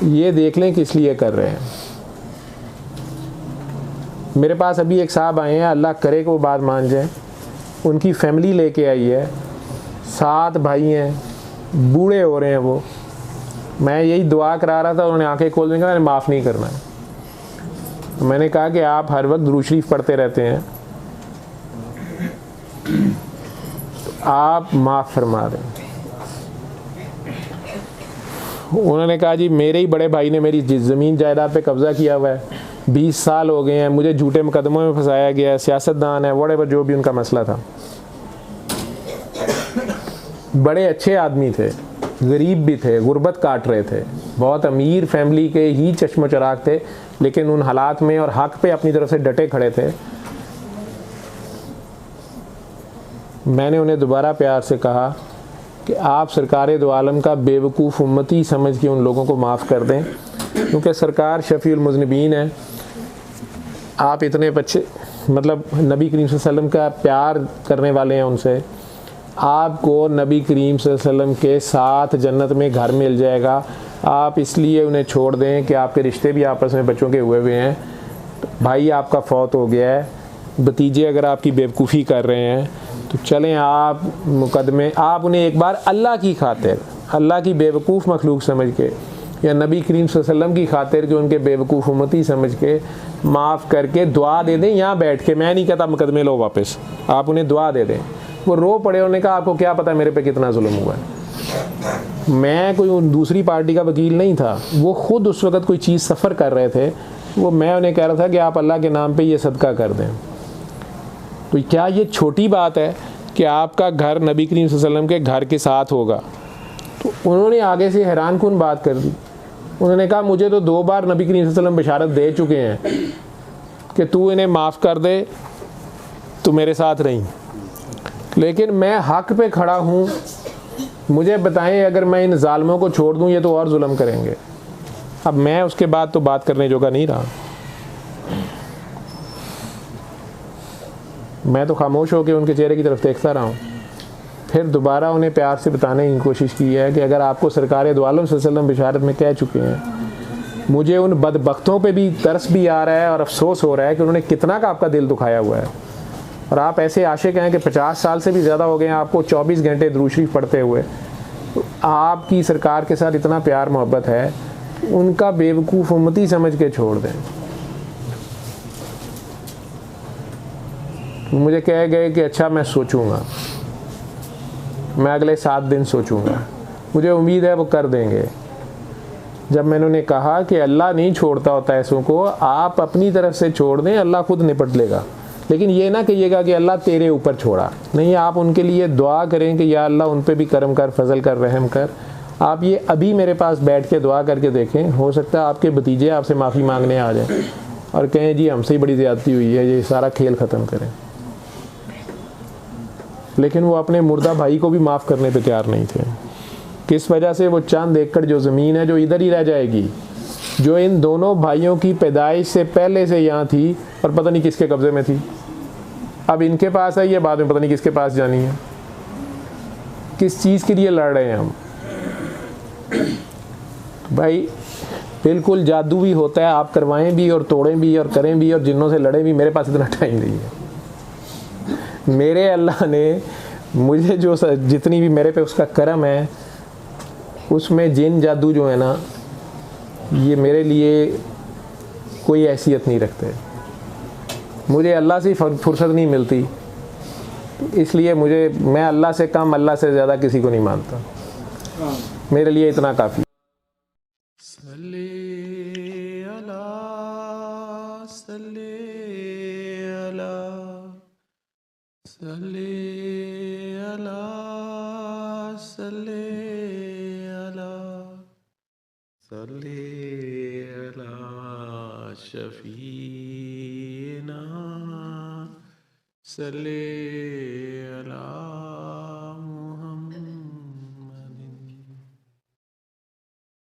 ये देख लें किस लिए कर रहे हैं। मेरे पास अभी एक साहब आए हैं, अल्लाह करे कि वो बात मान जाए। उनकी फैमिली लेके आई है, 7 भाई हैं, बूढ़े हो रहे हैं वो। मैं यही दुआ करा रहा था, उन्होंने आंखें खोल देंगे, मैंने माफ़ नहीं करना है। मैंने कहा कि आप हर वक्त दुरूद शरीफ पढ़ते रहते हैं, आप माफ़ फरमा दें। उन्होंने कहा जी मेरे ही बड़े भाई ने मेरी ज़मीन जायदाद पे कब्ज़ा किया हुआ है, 20 साल हो गए हैं, मुझे झूठे मुकदमों में फंसाया गया है, सियासतदान है, व्हाटएवर जो भी उनका मसला था। बड़े अच्छे आदमी थे, गरीब भी थे, गुर्बत काट रहे थे, बहुत अमीर फैमिली के ही चश्मो चराग थे, लेकिन उन हालात में और हक पे अपनी तरफ से डटे खड़े थे। मैंने उन्हें दोबारा प्यार से कहा कि आप सरकार दो आलम का बेवकूफ़ उम्मती समझ के उन लोगों को माफ़ कर दें, क्योंकि सरकार शफ़ीउल मुज़निबीन है। आप इतने बच्चे मतलब नबी करीम सल्लल्लाहु अलैहि वसल्लम का प्यार करने वाले हैं, उनसे आपको नबी करीम सल्लल्लाहु अलैहि वसल्लम के साथ जन्नत में घर मिल जाएगा। आप इसलिए उन्हें छोड़ दें कि आपके रिश्ते भी आपस में बच्चों के हुए हुए हैं, भाई आपका फौत हो गया है, भतीजे अगर आपकी बेवकूफ़ी कर रहे हैं तो चलें आप मुकदमे, आप उन्हें एक बार अल्लाह की खातिर, अल्लाह की बेवकूफ़ मखलूक समझ के या नबी करीम सल्लल्लाहु अलैहि वसल्लम की खातिर कि उनके बेवकूफ़ उम्मती समझ के माफ़ करके दुआ दे दें यहाँ बैठ के। मैं नहीं कहता मुकदमे लो वापस, आप उन्हें दुआ दे दें। वो रो पड़े, उन्होंने कहा आपको क्या पता मेरे पे कितना जुल्म हुआ है। मैं कोई दूसरी पार्टी का वकील नहीं था, वो ख़ुद उस वक़्त कोई चीज़ सफ़र कर रहे थे, वो मैं उन्हें कह रहा था कि आप अल्लाह के नाम पे ये सदका कर दें। तो क्या ये छोटी बात है कि आपका घर नबी करीम सल्लल्लाहु अलैहि वसल्लम के घर के साथ होगा? तो उन्होंने आगे से हैरान कुन बात कर दी। उन्होंने कहा मुझे तो 2 बार नबी करीम सल्लल्लाहु अलैहि वसल्लम बशारत दे चुके हैं कि तू इन्हें माफ़ कर दे, तू मेरे साथ रही, लेकिन मैं हक पे खड़ा हूँ, मुझे बताएं अगर मैं इन जालिमों को छोड़ दूँ ये तो और जुल्म करेंगे। अब मैं उसके बाद तो बात करने जोगा नहीं रहा, मैं तो खामोश होकर उनके चेहरे की तरफ देखता रहा हूँ। फिर दोबारा उन्हें प्यार से बताने की कोशिश की है कि अगर आपको सरकार दो आलम सल्लल्लाहु अलैहि वसल्लम बिशारत में कह चुके हैं, मुझे उन बदबख्तों पे भी तरस भी आ रहा है और अफसोस हो रहा है कि उन्होंने कितना का आपका दिल दुखाया हुआ है। और आप ऐसे आशिक हैं कि 50 साल से भी ज़्यादा हो गए हैं आपको 24 घंटे दुरूद शरीफ पढ़ते हुए, तो आपकी सरकार के साथ इतना प्यार मोहब्बत है, उनका बेवकूफ़ उम्मती समझ के छोड़ दें। मुझे कह गए कि अच्छा मैं सोचूंगा, मैं अगले 7 दिन सोचूंगा, मुझे उम्मीद है वो कर देंगे। जब मैंने उन्हें कहा कि अल्लाह नहीं छोड़ता होता ऐसों को, आप अपनी तरफ से छोड़ दें, अल्लाह खुद निपट लेगा, लेकिन ये ना कहिएगा कि अल्लाह तेरे ऊपर छोड़ा, नहीं, आप उनके लिए दुआ करें कि या अल्लाह उन पे भी करम कर, फजल कर, रहम कर। आप ये अभी मेरे पास बैठ के दुआ करके देखें, हो सकता है आपके भतीजे आपसे माफ़ी मांगने आ जाएं और कहें जी हमसे ही बड़ी ज़्यादती हुई है, ये सारा खेल ख़त्म करें। लेकिन वो अपने मुर्दा भाई को भी माफ़ करने पे तैयार नहीं थे। किस वजह से? वो चंद एकड़ जो ज़मीन है जो इधर ही रह जाएगी, जो इन दोनों भाइयों की पैदाइश से पहले से यहाँ थी और पता नहीं किसके कब्ज़े में थी, अब इनके पास है, ये बाद में पता नहीं किसके पास जानी है। किस चीज़ के लिए लड़ रहे हैं हम? भाई बिल्कुल जादू भी होता है, आप करवाएं भी और तोड़ें भी और करें भी और जिन्नों से लड़ें भी, मेरे पास इतना टाइम नहीं है। मेरे अल्लाह ने मुझे जो जितनी भी मेरे पे उसका करम है, उसमें जिन जादू जो है ना, ये मेरे लिए कोई हैसियत नहीं रखते। मुझे अल्लाह से फुर्सत नहीं मिलती, इसलिए मैं अल्लाह से कम, अल्लाह से ज़्यादा किसी को नहीं मानता। मेरे लिए इतना काफ़ी। शफीना सल्ले अला